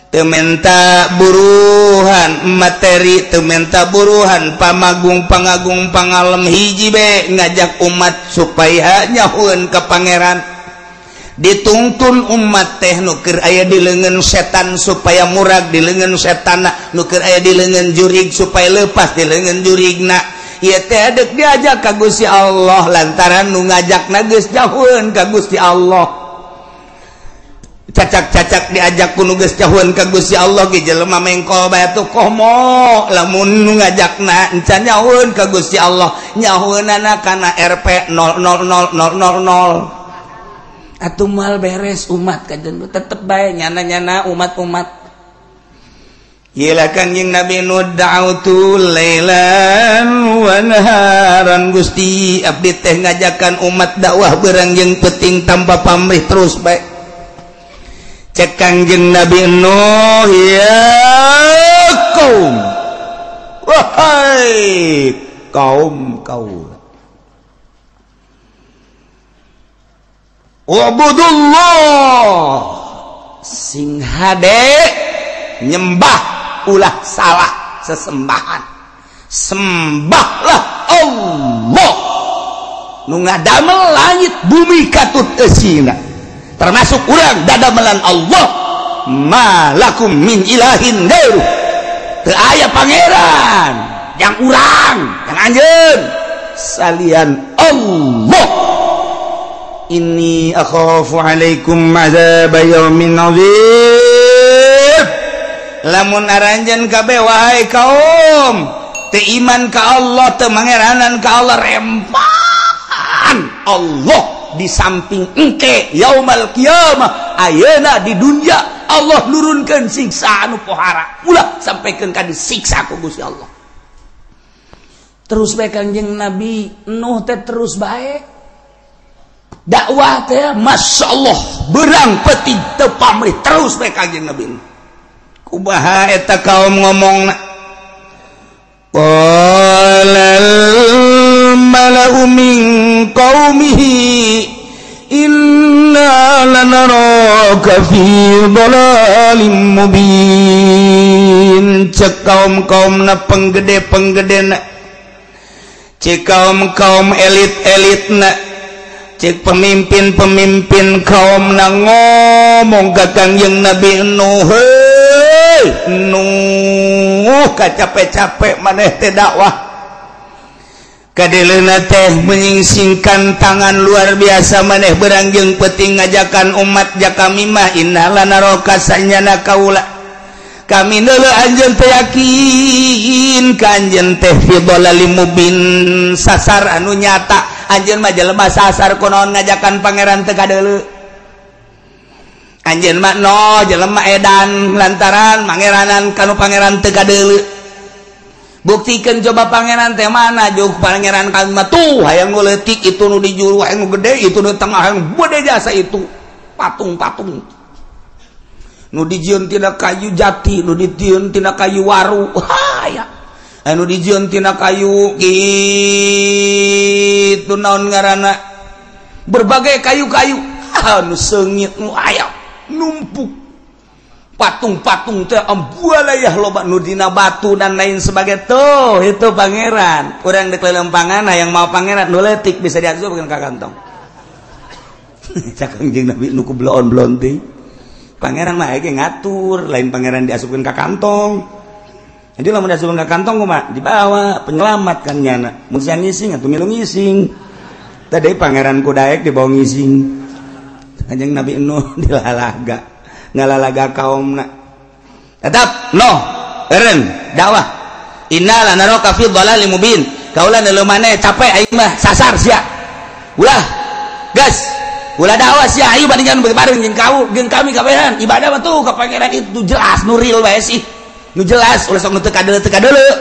teu menta buruhan materi teu menta buruhan pamagung pangagung pangalem hiji be ngajak umat supaya nyahueun ka pangeran dituntun umat teh nu keur aya di leungeun setan supaya murag di leungeun setanna nu keur aya di leungeun jurig supaya leupas di leungeun jurigna ieu teh deuk diajak ka Gusti Allah lantaran nu ngajakna geus jauheun ka Gusti Allah cacak-cacak diajak ku nu geus jauheun ka Gusti Allah ge jelema mengkol bae atuh komo lamun nu ngajakna encan jauheun ka Gusti Allah nyahueunana kana RP 000000 atuh mal beres umat kajen tetep bae nyana-nyana umat-umat Gila Kanjeng Nabi nu da'utu lailan wa naharan Gusti abdi teh ngajakan umat dakwah berangjeng peting tanpa pamrih terus bae cek Kanjeng Nabi Nuh ya kaum wahai kaum wa'budullah sing hade nyembah ulah salah sesembahan sembahlah Allah nu ngadamel langit bumi katut eusina termasuk urang dadamelan Allah malakum min ilahin gairu teu aya pangeran yang urang yang anjeun salian Allah inni akhafu alaikum azab yaumin azim lamun aranjeun kabeh wahai kaum teu iman ka Allah teu mangeranan ka Allah rempahan Allah di samping engke yaumal kiamah ayeuna di dunya Allah nurunkeun siksa anu pohara ulah sampaikeun ka disiksa ku Gusti Allah terus bae Kanjeng Nabi Nuh teh terus bae dakwah teh masyaallah berang peti teu pamrih terus bae Kanjeng Nabi kumaha eta kaum ngomongna qalal malau min qaumihi inna lanaraka fi dhalalin mubin cek kaum-kaumna penggede-penggedena cek kaum-kaum elit-elitna cek pemimpin-pemimpin kaum na ngomong ka Kanjeng Nabi Nuh heuy Nuh kacapek-capek maneh teh dakwah kadeleuna teh menyingsingkan tangan luar biasa maneh berangjeng peuting ngajakan umat jakami mah innala naraka sanyana kaula kami neuleuh anjeun teh yakin ka anjeun teh fi dhalalim mubin sasar anu nyata anjeun mah jelema sasar kunaon ngajakan pangeran teu kadeuleu anjeun mah no jelema edan lantaran mangeranan kanu pangeran teu kadeuleu buktikeun coba pangeran teh mana jeung pangeran kami mah tuh hayang nu leutik itu nu di juru hayang nu gede itu nu tengah hayang gede jasa itu patung-patung nu dijieun tina kayu jati nu dijieun tina kayu waru ya anu dijieun tina kayu kitu naon ngaranna berbagai kayu-kayu anu seungit nu aya numpuk patung-patung teh ambualayah loba nu dina batu dan lain sebagai tuh itu pangeran urang di kelempangan yang mau pangeran nu leutik bisa diasupkeun ka kantong cak anjeun Nabi nu ku blon-blon teh pangeran mah ge ngatur lain pangeran diasupkeun ka kantong jadi lamun diasupkeun ka kantong kumaha dibawa penyelamat kan nyana mun siang ngising atuh milu ngising tadi pangeran ku daek dibawa ngising anjeun Nabi Nuh dilalaga ngalalaga kaumna tetap no eren dakwah innala naraka fi dhalalim mubin kaula neuleuh maneh capek aing mah sasar sia ulah gas ulah dakwah sia ayo bandingkan bareng jeung kami kabehan ibadah mah tuh ka pangeran itu jelas nu real bae sih nu jelas ulah sok nu teu kadeuleu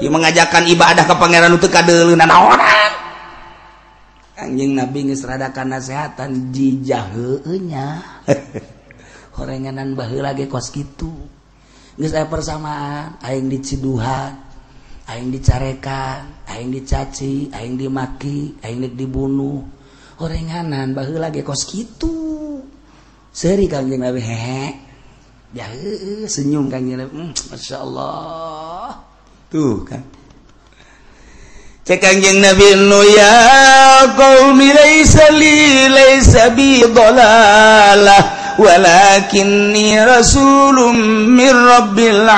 ieu mengajakan ibadah ka pangeran nu teu kadeuleu naonan anjing Nabi geus rada kanasehatan jijah heueuh nya horenganan baheula ge kos kitu geus aya persamaan aing diciduhan aing dicarekan aing dicaci aing dimaki aing dibunuh horenganan baheula ge kos kitu seuri Kangjeng Nabi hehe ya senyum Kangjeng Nabi masyaallah tuh kan cek Kangjeng Nabi nu ya qaumi laisa bi dhalalah walakinni rasulun mir rabbil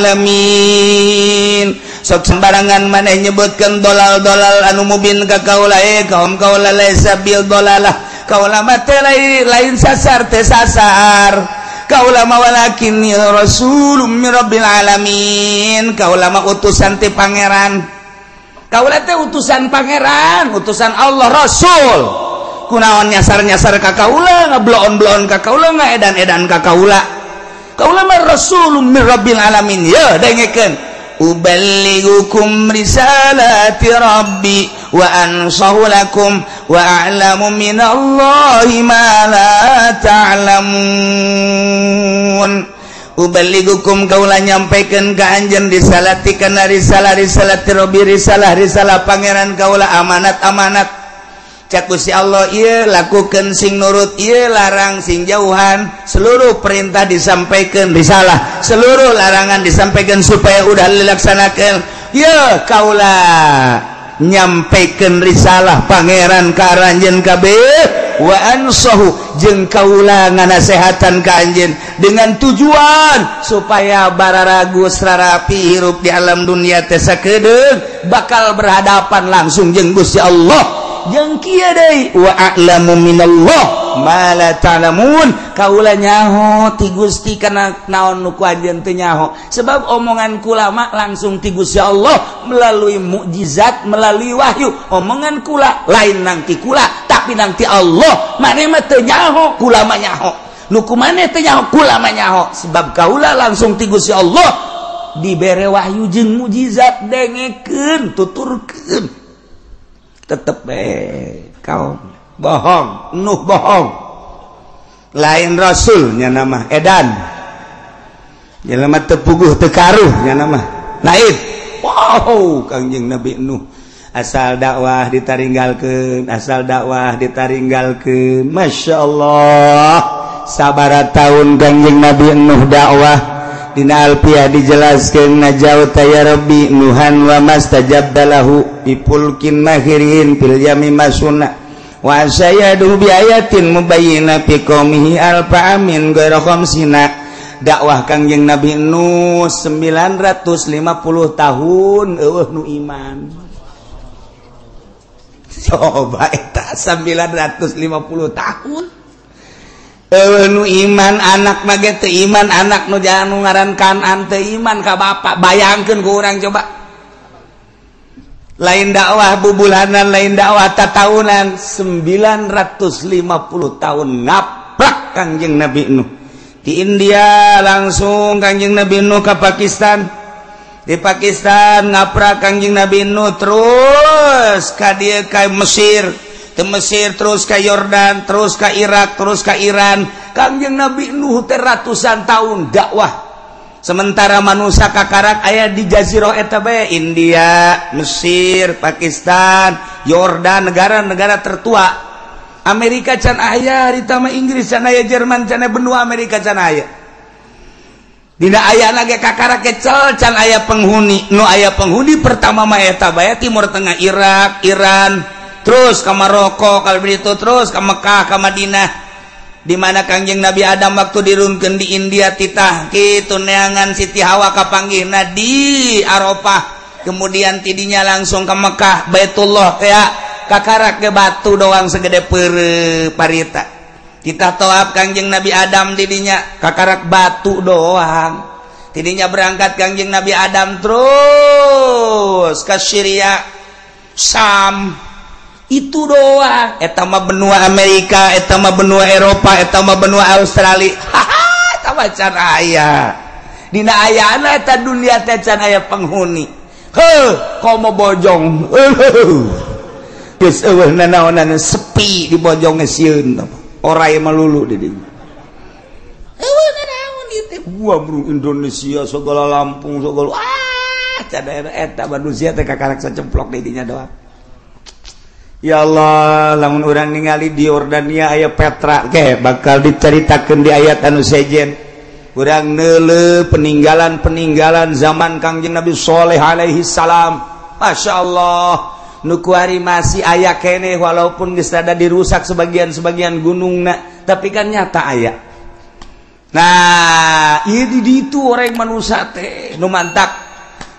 alamin sok sembarangan maneh nyebutkeun dolal-dolal anu mubin ka kaula kaum kaula laisa bil dolalah kaula mah teh lain sasar teh sasar kaula mah walakinni rasulun mir rabbil alamin kaula mah utusan ti pangeran kaula teh utusan pangeran utusan Allah rasul kunaon nyasar-nyasar ka kaula ngablon-blon ka kaula ngaedan-edan ka kaula kaula mah rasulun mir rabbil alamin ya dengekeun uballigukum risalati rabbi wa ansahu lakum wa a'lamu minallahi ma la ta'lamun uballigukum kaula nyampaikeun ka anjeun risalati kana risalati rabbi risalah pangeran kaula amanat cak Gusti Allah ieu lakukeun sing nurut ieu larang sing jauhan seluruh perintah disampaikan risalah seluruh larangan disampaikan supaya udah dilaksanakeun ieu kaula nyampaikeun risalah pangeran ka anjeun kabeh wa ansahu jeung kaula nganasehatan ka anjeun dengan tujuan supaya bararagus rarapi hirup di alam dunia teh sakedeung bakal berhadapan langsung jeung Gusti Allah jeung kieu deui wa a'lamu minallah ma la ta'lamun kaula nyaho ti Gusti kana naon nu ku anjeun teu nyaho sebab omongan kula mah langsung ti Gusti Allah melalui mukjizat melalui wahyu omongan kula lain nang ti kula tapi nang ti Allah maneh mah teu nyaho kula mah nyaho nu kumaneh teu nyaho kula mah nyaho sebab kaula langsung ti Gusti Allah dibere wahyu jeung mukjizat dengekeun tuturkeun tetep kau bohong Nuh bohong lain rasulnya nama edan jelema teu puguh teu karuh nya nama lain wow Kangjeng Nabi Nuh asal dakwah ditaringgalkeun masyaallah sabaraha taun Kangjeng Nabi Nuh dakwah dina alfiah dijelaskeun najau ya rabbi nuhan wa mastajabda lahu bipulkin mahirin fil yami masuna wa sayadu bi ayatin mubayyina fi qaumihi alfa amin ghairu khamsina dakwah Kangjeng Nabi Nuh 950 tahun eueuh nu iman coba eta 950 tahun nu iman anak mage teu iman anak nu jangan nu ngaran Kanan teu iman ka bapak bayangkeun ku urang coba lain dakwah bubulanan lain dakwah tatahunan 950 tahun ngaprak Kangjeng Nabi Nuh di India langsung Kangjeng Nabi Nuh ke Pakistan di Pakistan ngaprak Kangjeng Nabi Nuh terus ka dieu ka Mesir Mesir terus ke Yordan terus ke Irak terus ke Iran Kangjeng Nabi Nuh teh ratusan tahun dakwah sementara manusia kakarak aya di jazirah eta bae India Mesir Pakistan Yordan negara-negara tertua Amerika can aya harita mah Inggris can aya Jerman can aya benua Amerika can aya dina ayana ge kakara kecel can aya penghuni nu aya penghuni pertama mah eta bae Timur Tengah Irak Iran terus ka Maroko kalau begitu terus ka Mekah ka Madinah di mana Kangjeng Nabi Adam waktu dirunkeun di India titah kitu neangan Siti Hawa kapanggihna di Arafah kemudian tidinya langsung ke Mekah Baitullah ya kakarak ge batu doang segede parita kita tawaf Kangjeng Nabi Adam didinya kakarak batu doang tidinya berangkat Kangjeng Nabi Adam terus ke Syria Sam itu doang eta mah benua Amerika eta mah benua Eropa eta mah benua Australia haha eta mah can aya dina ayana eta dunia teh can aya penghuni heuh komo bojong geus eueuh nanaonan sepi di bojong sieun orai malulu di dieu eueuh nanaon ieu teh bro Indonesia segala Lampung segala can eta manusia teh kakarak sacemplok di dinya doang. Ya Allah lamun urang ningali di Yordania aya Petra ge bakal diceritakeun di ayat anu sejen urang neuleuh peninggalan zaman Kangjeng Nabi Shalih alaihi salam Masya Allah nu kuari masih aya keneh walaupun geus rada dirusak sebagian gunungna tapi kan nyata aya nah ieu di ditu orang manusia teh nu mantak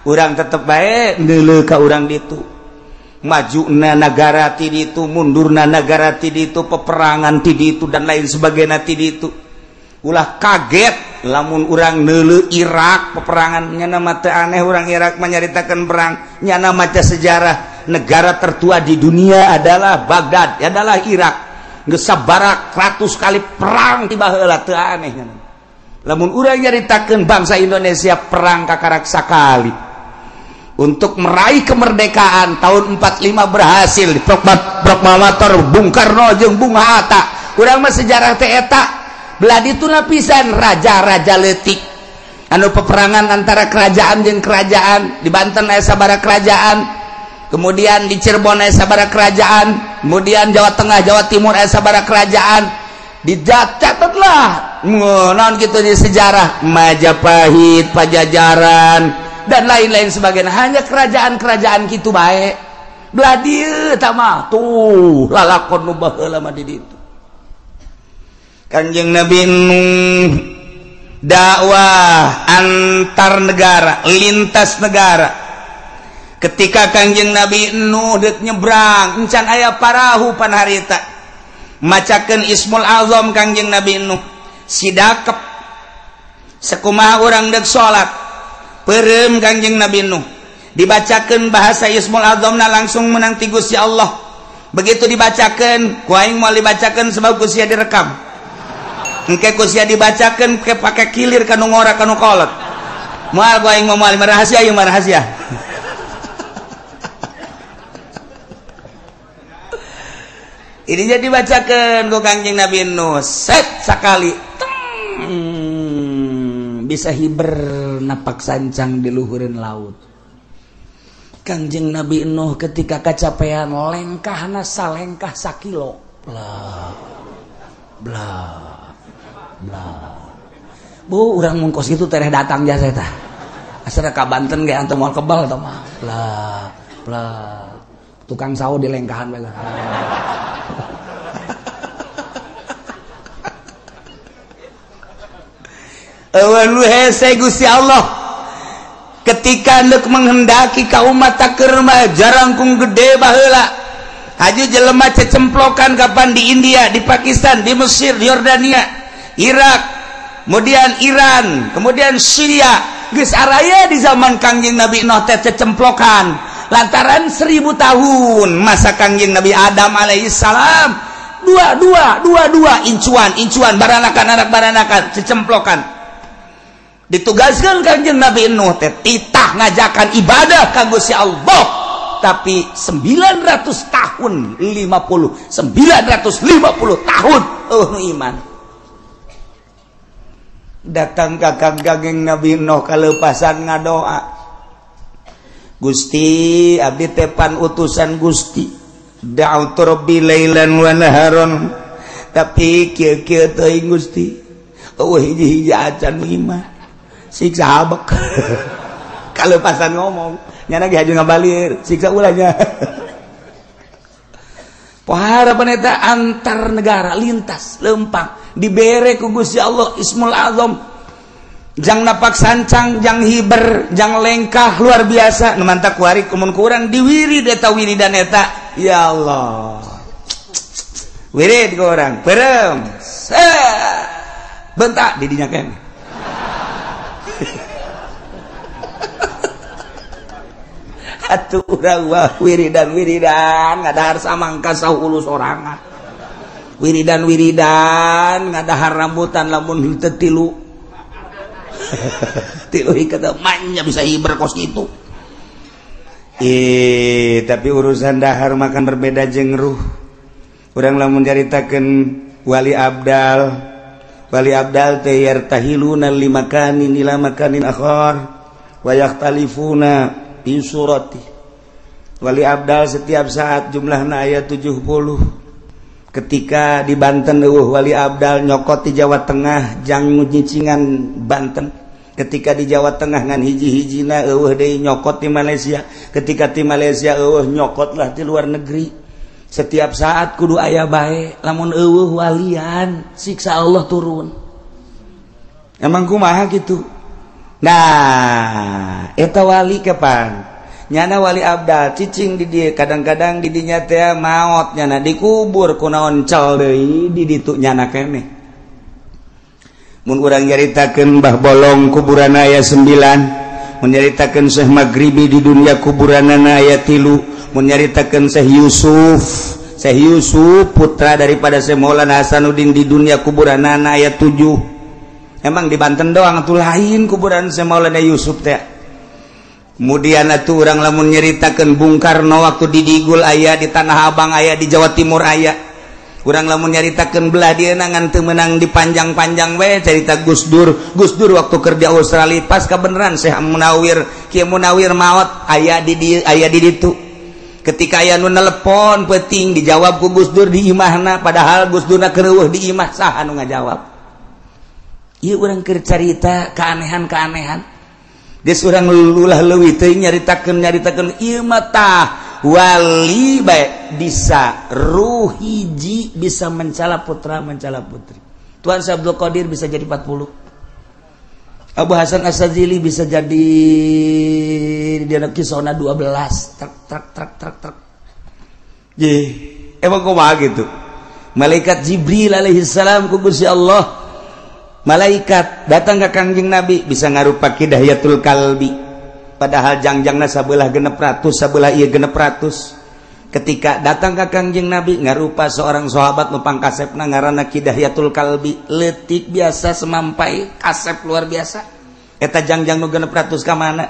urang tetep bae neuleuh ka urang ditu majuna negara ti ditu mundurna negara ti ditu peperangan ti ditu dan lain sebagainya ti ditu ulah kaget lamun urang neuleuh Irak peperangan nyana mah teu aneh urang Irak menyaritakeun perang nyana maca sejarah negara tertua di dunia adalah Baghdad adalah Irak geus sabaraha ratus kali perang ti baheula teu aneh nyana lamun urang nyaritakeun bangsa Indonesia perang kakarak sakali untuk meraih kemerdekaan tahun 45 berhasil di proklamator Bung Karno jeung Bung Hatta urang mah sejarah teh eta belah dituna pisan raja-raja leutik anu peperangan antara kerajaan jeung kerajaan di Banten aya sabaraha kerajaan kemudian di Cirebon aya sabaraha kerajaan kemudian Jawa Tengah Jawa Timur aya sabaraha kerajaan dicatatlah naon kitu di sejarah Majapahit Pajajaran dan lain-lain sebagainya hanya kerajaan-kerajaan gitu baik belah dieu eta mah tuh lalakon nu baheula mah di ditu Kanjeng Nabi dakwah antar negara lintas negara ketika Kanjeng Nabi Nuh deuk nyebrang encan aya parahu pan harita macakeun Ismul Azam Kanjeng Nabi Nuh sidakep sakumaha urang deuk salat Perem Kanjeng Nabi Nuh dibacakeun bahasa Ismul Azamna langsung menang ti Gusti Allah begitu dibacakeun ku aing moal dibacakeun sebab ku sia direkam engke ku sia dibacakeun ke pake kilir kanu ngora kanu kolot moal ku aing moal rahasia ieu mah rahasia ini jadi dibacakeun ku Kanjeng Nabi Nuh set sakali bisa hiber napak sancang di luhureun laut Kanjeng Nabi Nuh ketika kacapean lengkahna salengkah sakilo blah blah blah bu urang mun kos kitu tereh datang jasa eta asana ka Banten ge antum moal kebal eta mah blah blah tukang sawo di lengkahan bae Awan lu hese Gusti Allah ketika neuk menghendaki ka umat takeur mah jarangkung gede baheula haju jelema cecemplokan kapan di India di Pakistan di Mesir di Yordania Irak kemudian Iran kemudian Syria geus araya di zaman Kangjeng Nabi Nuh teh cecemplokan lantaran 1000 tahun masa Kangjeng Nabi Adam alaihi salam dua incuan baranakan anak baranakan cecemplokan ditugaskan Kanjeng Nabi Nuh teh titah ngajakan ibadah ka Gusti Allah tapi 900 tahun 950 tahun nu iman datang ka Kanjeng Nabi Nuh kalepasan ngadoa Gusti abdi tepan utusan Gusti da'utu rabbi lailan wa naharon tapi kieu-kieu teuing Gusti eueuh hiji-hiji acan iman siksa abek. Kalau pasan ngomong nyana ge haju ngabalir siksa ulahnya. Pohara peneta antar negara lintas lempang dibere ku Gusti Allah Ismul Azam. Jang napak sancang, jang hiber, jang lengkah luar biasa. Nu mantap kuari kumun kurang diwirid eta wiridan eta. Ya Allah. Wirid ku urang, perem. Bentak di dinya keneh. Atuh urang wah wiridan ngadahar samangka saulus sorangan. Wiridan ngadahar rambutan lamun teu tilu. Tilu kata manya bisa hiber kos kitu. Tapi urusan dahar makan berbeda jeung ruh. Urang lamun caritakeun wali abdal teh yartahiluna limakanin ila makanin akhar wa yakhtalifuna fi surati. Wali abdal setiap saat jumlahna aya 70. Ketika di Banten wali abdal nyokot di Jawa Tengah jang nyicingan Banten. Ketika di Jawa Tengah ngan hiji-hijina eueuh deui nyokot di Malaysia. Ketika di Malaysia eueuh nyokot lah di luar negeri. Setiap saat kudu aya bae. Lamun eueuh walian siksa Allah turun. Emang kumaha gitu? Nah, eta wali kapan? Nyana wali abdal cicing di dia kadang-kadang di dinya teh maot nyana dikubur ku naon cal deui di ditu nyana keneh. Mun urang nyaritakeun Mbah Bolong kuburanna aya 9, mun nyaritakeun Syekh Maghribi di dunia kuburanna aya 3, mun nyaritakeun Syekh Yusuf putra daripada Syekh Maulana Hasanuddin di dunia kuburanna aya 7. Emang di Banten doang atuh lain kuburan Syekh Maulana Yusuf teh. Kemudian atuh urang lamun nyaritakeun Bung Karno waktu di Digul aya, di Tanah Abang aya, di Jawa Timur aya. Urang lamun nyaritakeun belah dieuna ngan teu meunang dipanjang-panjang we cerita Gus Dur waktu kerja Australia pas kabeneran Syekh Munawir Kiai Munawir maot aya di ditu. Ketika aya nu nelepon peuting dijawab ku Gus Dur di imahna padahal Gus Durna keureuh di imah saha nu ngajawab. Ieu urang keur carita keanehan-keanehan. Des urang ulah leuwih teuing nyaritakeun ieu mah tah wali bae bisa ruh hiji bisa mencala putra mencala putri. Tuan Syekh Abdul Qadir bisa jadi 40. Abu Hasan As-Sadzili bisa jadi dia kisahna 12 trak. Ye, emang kumaha gitu. Malaikat Jibril alaihi salam ku Gusti Allah. Malaikat datang ke Kangjeng Nabi bisa ngarupa Hidayatul Kalbi. Padahal jangjangna sabelah 600, sabelah ieu 600. Ketika datang ke Kangjeng Nabi ngarupa seorang sahabat nu pangkasepna ngaranna Hidayatul Kalbi, leutik biasa semampai, kasep luar biasa. Eta jangjang nu 600 ka mana?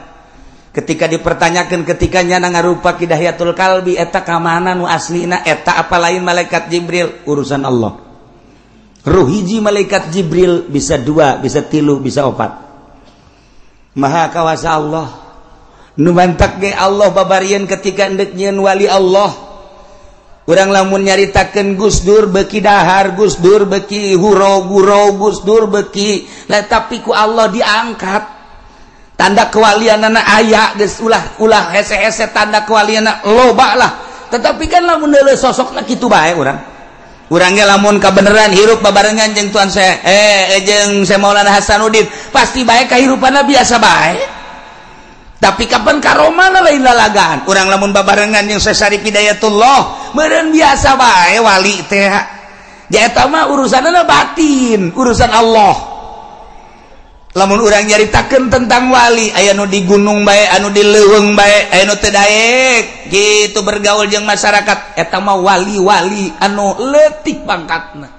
Ketika dipertanyakan ketika nyana ngarupa Hidayatul Kalbi eta ka mana nu aslina? Eta apa lain malaikat Jibril, urusan Allah. Ruh hiji malaikat Jibril bisa 2, bisa 3, bisa 4. Maha kawasa Allah. Nu mantak ge Allah babarieun ketika endek nyieun wali Allah. Urang lamun nyaritakeun Gus Dur beuki dahar, Gus Dur beuki huro-guro, Gus Dur beuki tapi ku Allah diangkat. Tanda kewalianana aya geus ulah hese-hese tanda kewalianana loba lah. Tetapi kan lamun deuleu sosokna kitu bae urang. Urangnya lamun kabeneran hirup babarengan jeung tuan Syekh jeung Syekh Maulana Hasanuddin pasti bae kahirupanna biasa bae. Tapi kapan karomana lain lalagaan. Urang lamun babarengan jeung Syekh Syarif Hidayatullah meureun biasa bae wali teh. Ja eta mah urusanna batin, urusan Allah. Lamun urang nyaritakeun tentang wali aya nu di gunung bae, anu di leuweung bae, aya nu teu daek kitu bergaul jeung masyarakat eta mah wali-wali anu leutik pangkatna.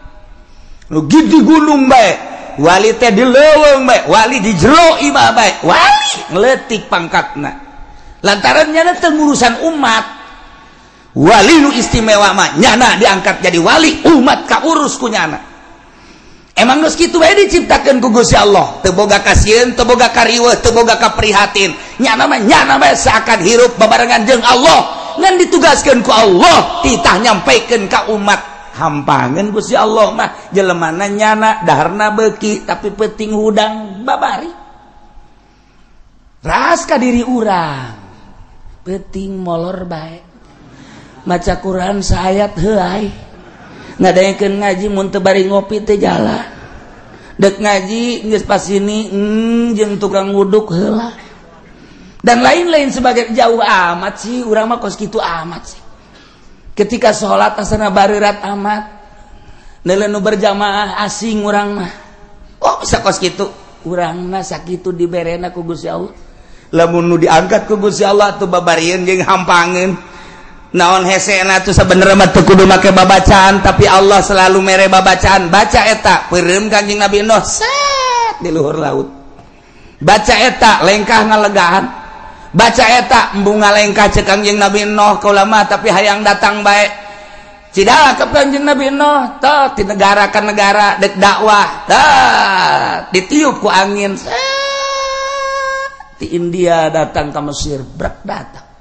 Nu di gunung bae, wali teh di leuweung bae, wali di jero imah bae, wali leutik pangkatna. Lantaran nyana teu ngurusan umat. Wali nu istimewa mah nyana diangkat jadi wali, umat kaurus ku nyana. Emang geus kitu bae diciptakeun ku Gusti Allah, teu boga kasieun, teu boga kariweuh, teu boga kaprihatin. Nyana mah seakan hirup babarengan jeung Allah, ngan ditugaskeun ku Allah titah nyampaikeun ka umat. Hampangeun Gusti Allah mah jelemana nyana daharna beuki tapi peuting hudang babari. ras ka diri urang penting molor baik maca Quran saayat heuai ngadaengkeun ngaji mun teu bari ngopi teh jalan dek ngaji geus pas ini jeung tukang wuduk heula dan lain-lain sebagai jauh amat sih urang mah kos kitu amat sih ketika salat asana bareurat amat neuleuh nu berjamaah asing urang mah oh bisa kos kitu urang mah sakitu diberena ku Gusti Allah lamun nu diangkat ku Gusti Allah tuh babarieun jeung hampangeun naon hesena tuh sabenerna mah teu kudu make babacaan tapi Allah selalu mere babacaan baca eta peureum Kanjeng Nabi Nuh set di luhur laut baca eta lengkah ngalegaan baca eta embung ngalengkah ceuk Kanjeng Nabi Nuh kaula mah tapi hayang datang bae cidala ke Kanjeng Nabi Nuh tah ti negara ka negara dek dakwah tah ditiup ku angin set di India datang ke Mesir brak datang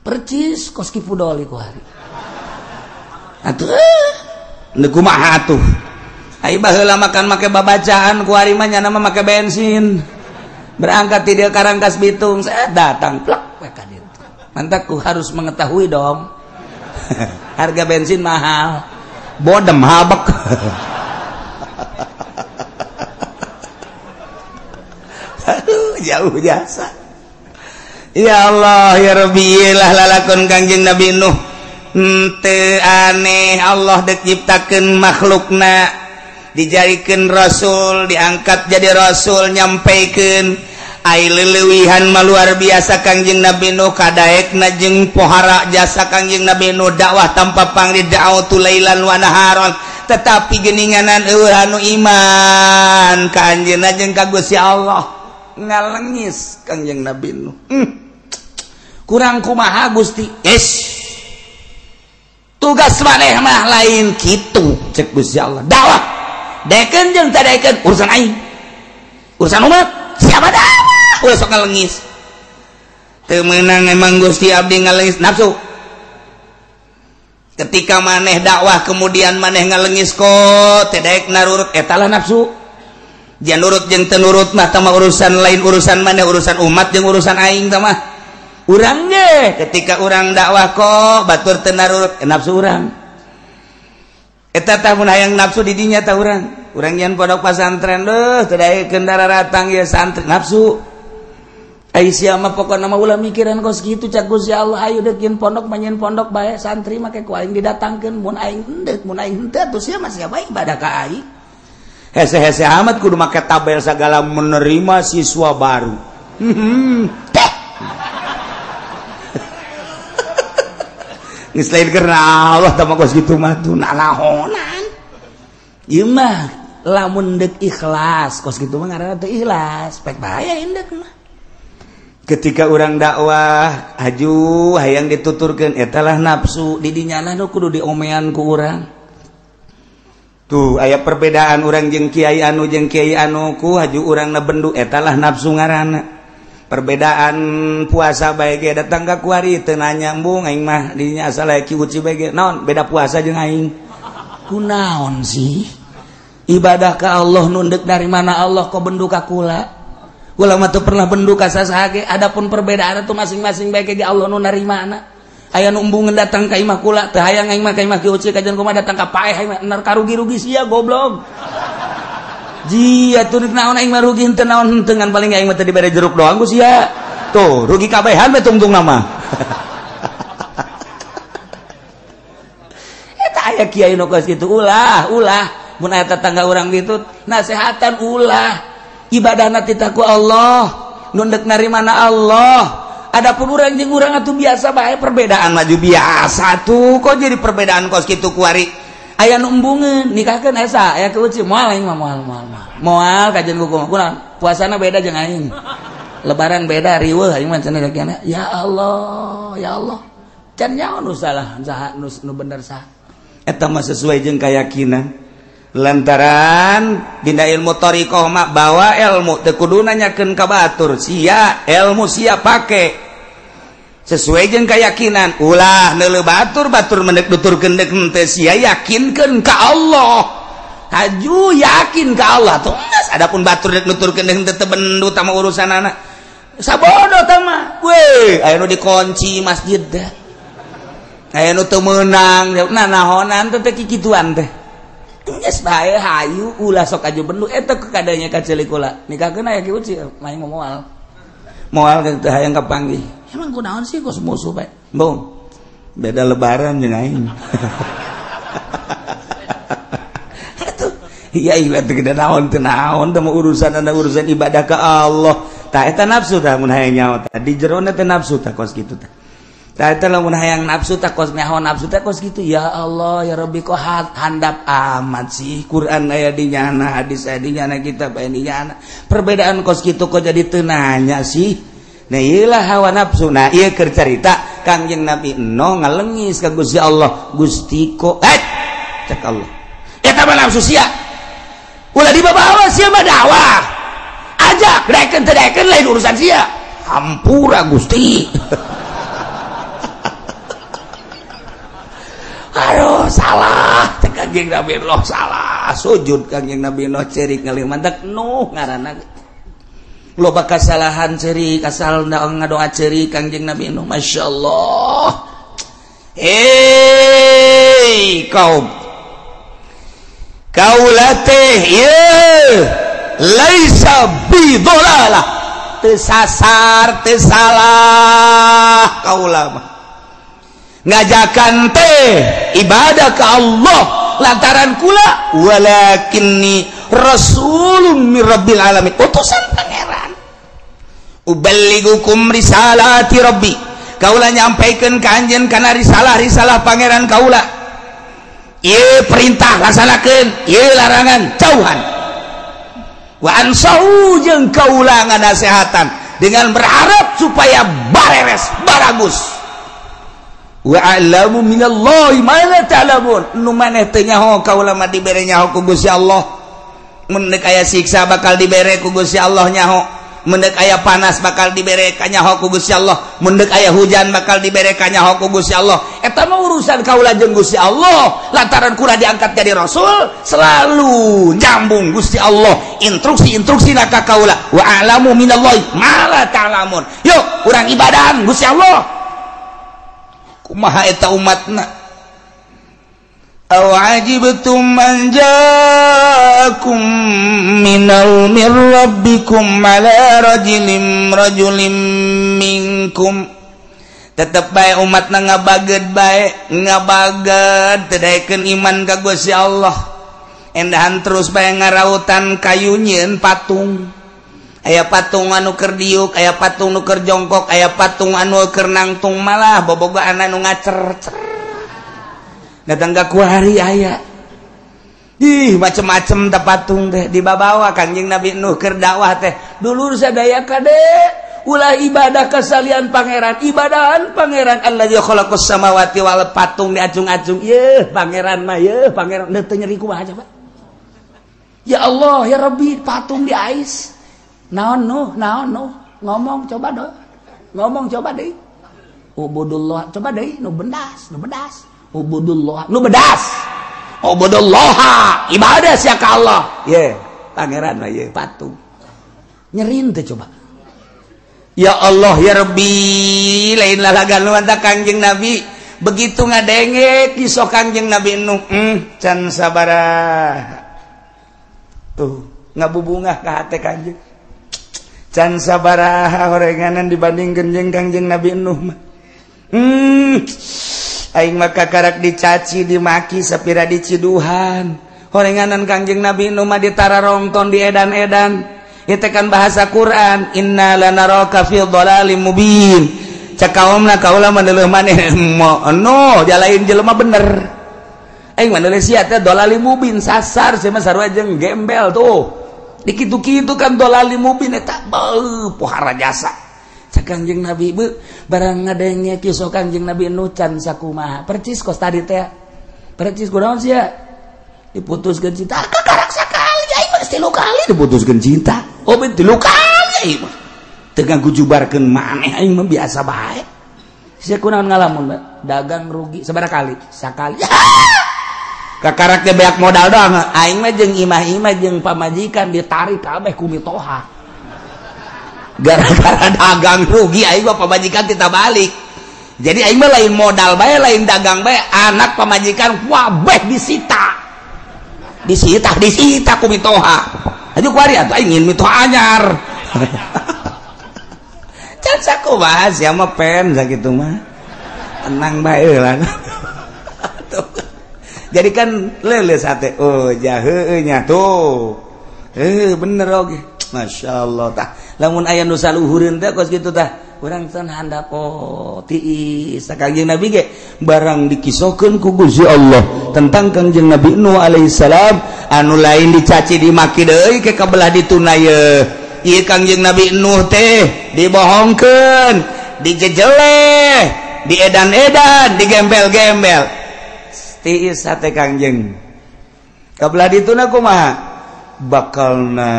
percis kos kipudoli ku hari atuh nu kumaha atuh ai baheula makan make babacaan ku hari mah nya mah make bensin berangkat ti dieu ka Rangkas Bitung saya datang plak ka dieu mantap ku harus mengetahui dong harga bensin mahal bodem habek jauh jasa ya Allah ya Rabbi lah lalakon Kanjeng Nabi Nuh teu aneh Allah dek ciptakeun makhlukna dijadikeun rasul diangkat jadi rasul nyampaikeun ai leuweuhan luar biasa Kanjeng Nabi Nuh kadaekna jeung pohara jasa Kanjeng Nabi Nuh dakwah tanpa pangri da'watu lailan wa naharon tetapi geuninganan eueuh anu iman ka anjeunna jeung ka Gusti Allah ngalengis Kanjeng Nabi Nuh kurang kumaha Gusti tugas maneh mah lain kitu cek Gusti Allah dakwah deken jeung teu deken urusan aing urusan umat siapa dakwah ulah sok ngalengis teu meunang emang Gusti abdi ngalengis nafsu ketika maneh dakwah kemudian maneh ngalengis kok teu daek narurut eta lah nafsu jan nurut jeung teu nurut mah tah urusan lain urusan maneh urusan umat jeung urusan aing tah mah urang ge ketika urang dakwah kok batur teu narurut nafsu urang eta tah mun hayang nafsu di dinya tah urang yen pondok pesantren teu daekeun dararatang ye santri nafsu ai sia mah pokona mah ulah mikiran kos kitu cak Gusti Allah ayo deuk yen pondok manyen pondok bae santri make ku aing didatangkeun mun aing hendeuk mun aing henteu atuh sia mah sia bae ibadah ka aing hese-hese amat kudu make tabel segala menerima siswa baru geus lain karena Allah tah kos kitu mah tuh nanahonan ieu mah lamun deuk ikhlas kos kitu mah ngaranna teu ikhlas pek bahaya indek mah ketika urang dakwah haju hayang dituturkeun eta lah nafsu di dinyana nu kudu diomean ku urang tuh aya perbedaan urang jeung kiai anu ku haju urang na bendu eta lah nafsu ngaranna perbedaan puasa bae ge datang ka kuari teu nanya embung aing mah dinya asal ki uci bae ge naon beda puasa jeung aing kunaon sih ibadah ka Allah nu deuk dari mana Allah kok bendu ka kula mah teu pernah bendu ka sasaha ge adapun perbedaan itu masing-masing bae ge Allah nu narimana aya nu embungeun datang ka imah kula teu hayang aing mah ka imah ki uci kajian kumaha datang ka paeh aing mah nar karugi-rugi sia goblok jia tuh naon aing mah rugi henteu naon henteu ngan paling aing mah teh dibere jeruk doang ku sia tuh rugi kabehan we tungtung nama eta aya kiai nu geus kitu ulah mun aya tetangga urang kitu nasehatan ulah ibadahna ti ku Allah nu deuk narimana Allah adapun urang jeung urang atuh biasa bae perbedaan maju biasa tuh kok jadi perbedaan kos kitu kuari aya nu embungeun nikahkeun asa aya ku uci moal aing mah moal kajian kuku kunaon puasana beda jeung aing lebaran beda riweuh aing mah cenah kiana ya Allah can nyaon nu salah saha nu bener saha eta mah sesuai jeung keyakinan lantaran dina ilmu thariqah mah bawa ilmu teu kudu nanyakeun ka batur sia ilmu sia pake sesuai jeung keyakinan ulah neuleuh batur mendeuk nuturkeun deuk teh sia yakinkeun ka Allah haju yakin ka Allah tuh geus adapun batur rek nuturkeun deung teu bendu tama urusan anak sabodo tama we aya nu dikunci masjid dah aya nu teu meunang nahonan teh teh kikituan teh geus bae hayu ulah sok aju bendu eta kadanya ka ceulik ulah nikahkeun aya kieu sih main moal teh hayang kapanggih emang kunaon sih kos musuh bae bong beda lebaran jeung aing iya iya teh gede naon teu naon teh urusan ibadah ka Allah tah eta nafsu tah mun hayang nyaho tah di jerona teh nafsu tah kos kitu tah tah eta lamun hayang nafsu tah kos nyaho nafsu tah kos kitu ya Allah ya Rabbi kok handap amat sih Quran aya di nyana hadis aya di nyana kitab aya di nyana perbedaan kos kitu kok jadi teu nanya sih nah iyalah hawa nafsu nah ieu keur carita Kangjeng Nabi no ngalengis ka Gusti Allah Gusti ko cek Allah eta mah nafsu sia ulah dibawa sia mah dakwah ajak deken teu deken lain urusan sia hampura Gusti aduh salah cek Kangjeng Nabi Allah salah sujud Kangjeng Nabi Allah cerik ngalih mantak nuh ngaranna loba kasalahan cerik asal ngadoa cerik Kangjeng Nabi Allah masyaallah kaum kaulateh ye laisa bidolalah tesasar tesalah kaulama ngajakan teh ibadah ke Allah lantaran kula walakinni rasulun min rabbil alamin utusan pangeran uballigukum risalati rabbi kaula nyampaikeun ka anjeun kana risalah pangeran kaula ieu perintah laksanakeun ieu larangan jauhan wa ansau jeung kaula nganasehatan dengan berharap supaya bareres baragus wa a'lamu minallahi ma la ta'lamun nu maneh teu nyaho kaula mah dibere nyaho ku Gusti Allah mun deuk aya siksa bakal dibere ku Gusti Allah nyaho mun deuk aya panas bakal dibere ka nyaho ku Gusti Allah mun deuk aya hujan bakal dibere ka nyaho ku Gusti Allah eta mah urusan kaula jeung Gusti Allah lantaran kula diangkat jadi rasul selalu nyambung Gusti Allah instruksi ka kaula wa a'lamu minallahi ma la ta'lamun yuk urang ibadahan Gusti Allah kumaha eta umatna aw ajibtum man ja'akum minal mir rabbikum ala rajulin minkum tetep bae umatna ngabaged teu daekeun iman ka Gusti Allah endahan terus bae ngarautan kayunyeun patung aya patung anu keur diuk aya patung nu keur jongkok aya patung anu keur nangtung malah bobogohan anu ngacer datang ka kuari aya ih macem-macem teh patung teh dibabawa Kangjeng Nabi Nuh keur dakwah teh dulur sadaya kade ulah ibadah kasalian pangeran ibadahan pangeran allazi khalaqas samawati wal patung diacung-acung yeuh pangeran mah yeuh pangeran teu nyeri kumaha coba ya Allah ya Rabbi patung di ais naon nuh ngomong coba deh ubudullah coba deh nu bedas ubudullah nu bedas ubudullah ibadah sia ka Allah ye pangeran mah ye patung nyerin teh coba ya Allah ya Rabbi lain lalagan mantap Kangjeng Nabi begitu ngadenge kisah Kangjeng Nabi Nuh can sabaraha tuh ngabubungah ka hate Kangjeng can sabaraha horenganan dibandingkeun jeung Kangjeng Nabi Nuh mah aing mah kakarak dicaci dimaki sapira diciduhan horenganan Kangjeng Nabi Nuh mah ditararongton diedan-edan itu kan bahasa Quran inna lanaraka fil dhalalim mubin cakaomna kaula maneuleum maneh no jalain jelema bener aing maneuleum sia teh dhalalim mubin sasar sia mah sarua jeung gembel tuh dikitu-kitu kan dhalalim mubin eta pohara jasa cak Kangjeng Nabi barang ngadenge kisah Kangjeng Nabi Nuh can sakumaha percis kos tadi teh percis kunaon sia diputuskeun cinta kakarak sakali aing mah 3 kali diputuskeun cinta oh 3 kali aing mah teu ganggu jubarkeun maneh aing mah biasa bae sia kunaon ngalamun dagang rugi sabaraha kali sakali karakter beak modal doang aing mah jeung imah-imah jeung pamajikan ditarik kabeh ku mitoha gara-gara dagang rugi aing mah pamajikan kita balik jadi aing mah lain modal bae lain dagang bae anak pamajikan wabeh disita ku mitoha aja kuari atuh aing ingin mitoha anyar can sakumaha sia mah pen sakitu mah tenang bae lah jadi kan lele sate oh jaheunya tuh bener oge Masya Allah tah lamun aya nu saluhureun teh kos kitu tah urang teh handap tiis Kangjeng Nabi ge barang dikisahkeun ku Gusti Allah tentang Kangjeng Nabi Nuh alaihi salam anu lain dicaci dimaki deui ke kabelah dituna ye ieu Kangjeng Nabi Nuh teh dibohongkeun dijejeleh diedan-edan digembel-gembel tiis sate Kangjeng kabelah dituna kumaha bakalna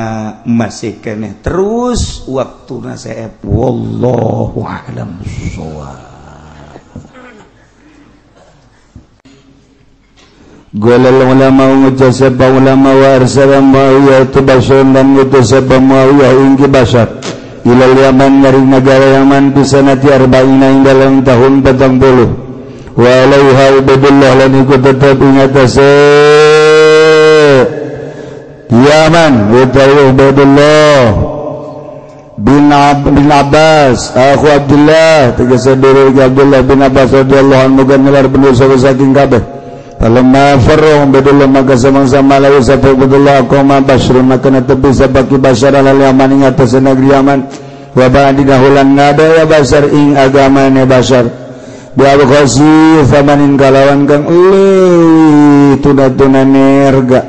masih keneh terus waktuna saep wallahu a'lam bishawab Golal ulama ngucap ulama wa arsala Muawiyah tubasyun dan ngutusab Muawiyah ingki basyar ilal Yaman dari negara Yaman bisanati arba'ina ing dalam tahun 40 wa alaiha Ubaidullah lan ikut tetap ingatase Yaman utawi Ubaidullah bin Abbas aku Abdullah tegese diri Abdullah bin Abbas radhiyallahu anhu gangelar pendosa saking kabeh falamma farra Ubaidullah maka sama-sama lalu sapa Ubaidullah qoma Basrun maka tepi sabaki Basar al Yaman ing atas negeri Yaman wa ba'dina hulan ngada ya Basar ing agamane Basar biabu khasi famanin kalawan kang tuna nerga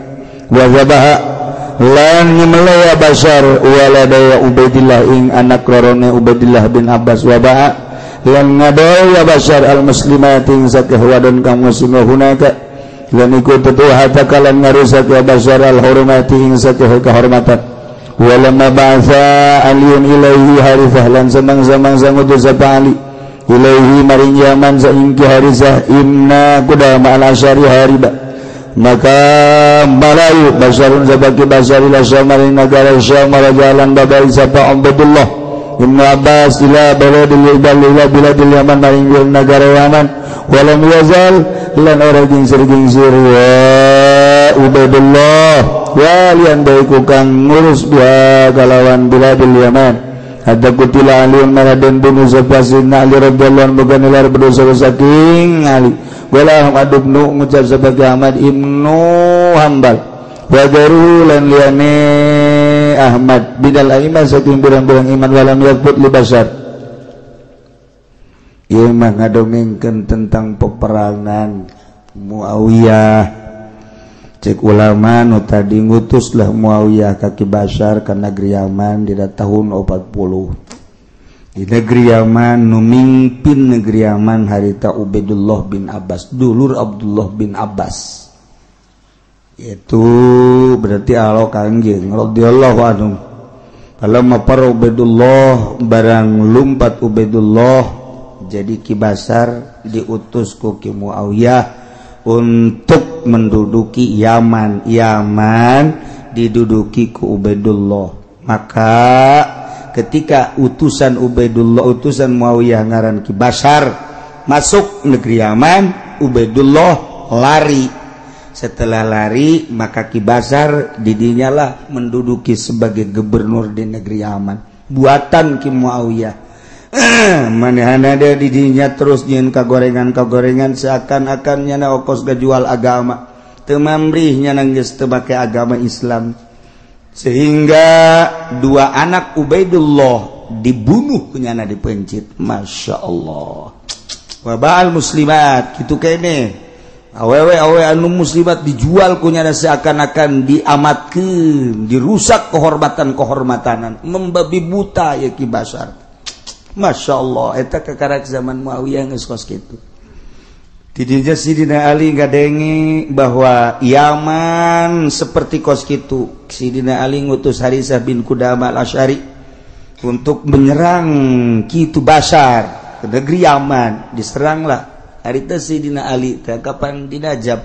wa zabaha lan nyemela Basar waladaya Ubaidillah ing anak rorone Ubaidillah bin Abbas wa ba'a lan ngadaya Basar al muslimat ing sakeh wadon kang muslim hunaka lan ikut tutuhata kalan ngarusak ya Basar al hurmati ing sakeh kehormatan walamma ba'atha aliyun ilaihi harithah lan semang-semang ngutus apa Ali ilaihi maring Yaman saingki Harisah inna kuda ma'al asyari hariba maka malayu Basarun sabaki Basar ila Syam maring negara Syam marajalan babai sapa Ubaidullah Ibn Abbas ila baladil biladil Yaman maring negara Yaman walam yazal lan ora gingsir-gingsir wa Ubaidullah walian baiku kang ngurus biha kalawan biladil Yaman ada kutila aliun maraden bunuh sepasin Ali radhiyallahu anhu bukan ilar berdosa saking Ali wala adubnu ngucap sebagai Ahmad ibnu Hambal wa garu lan liane Ahmad bidal aiman saking birang-birang iman walam yakut li Basar ieu mah ngadongengkeun tentang peperangan Muawiyah cek ulama nu tadi ngutuslah Muawiyah kaki Basar ka negeri Yaman di tahun 40 di negeri Yaman nu mimpin negeri Yaman harita Ubaidullah bin Abbas dulur Abdullah bin Abbas itu berarti Allah Kangjeng radhiyallahu anhu falamma para Ubaidullah barang lumpat Ubaidullah jadi Ki Basar diutus ku Ki Muawiyah untuk menduduki Yaman diduduki ku Ubaidullah maka ketika utusan Ubaidullah utusan Muawiyah ngaran Ki Basar masuk negeri Yaman Ubaidullah lari setelah lari maka Ki Basar didinyalah menduduki sebagai gubernur di negeri Yaman buatan Ki Muawiyah manehana dia didinya terus nyeun kagorengan seakan-akan nyana okos gajual agama teu mamrih nyana geus teu make agama Islam sehingga dua anak Ubaidullah dibunuh nyana dipencit Masya Allah wa ba'al muslimat kitu kene awewe anu muslimat dijual ku nyana seakan-akan diamatkeun dirusak kehormatan-kehormatanan membabi buta ya Ki Basar Masya Allah eta kekarak zaman Muawiyah geus kos kitu Tidinya Sidina Ali ngadengi bahwa Yaman seperti kos kitu. Sidina Ali ngutus Harisah bin Qudamah al-Asy'ari untuk menyerang kitu Basar ke negeri Yaman. Diseranglah harita Sidina Ali kapan di Najab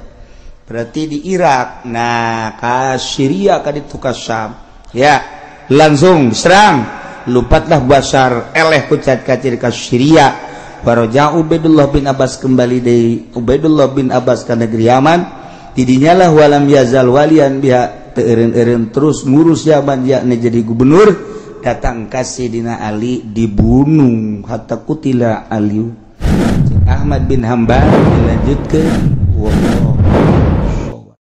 berarti di Irak. Nah ka Syria ka ditu ka Syam ya langsung serang lupatlah Bashar eleh kucat kacir ka Syria. Faraja Ubaidullah bin Abbas kembali deui Ubaidullah bin Abbas ka negeri Yaman tidinya lah walam yazal walian biha teu eureun-eureun terus ngurus Yaman yakni jadi gubernur datang ka Sayyidina Ali dibunuh hatta kutila Ali. Ahmad bin Hanbal dilanjutkeun wallahu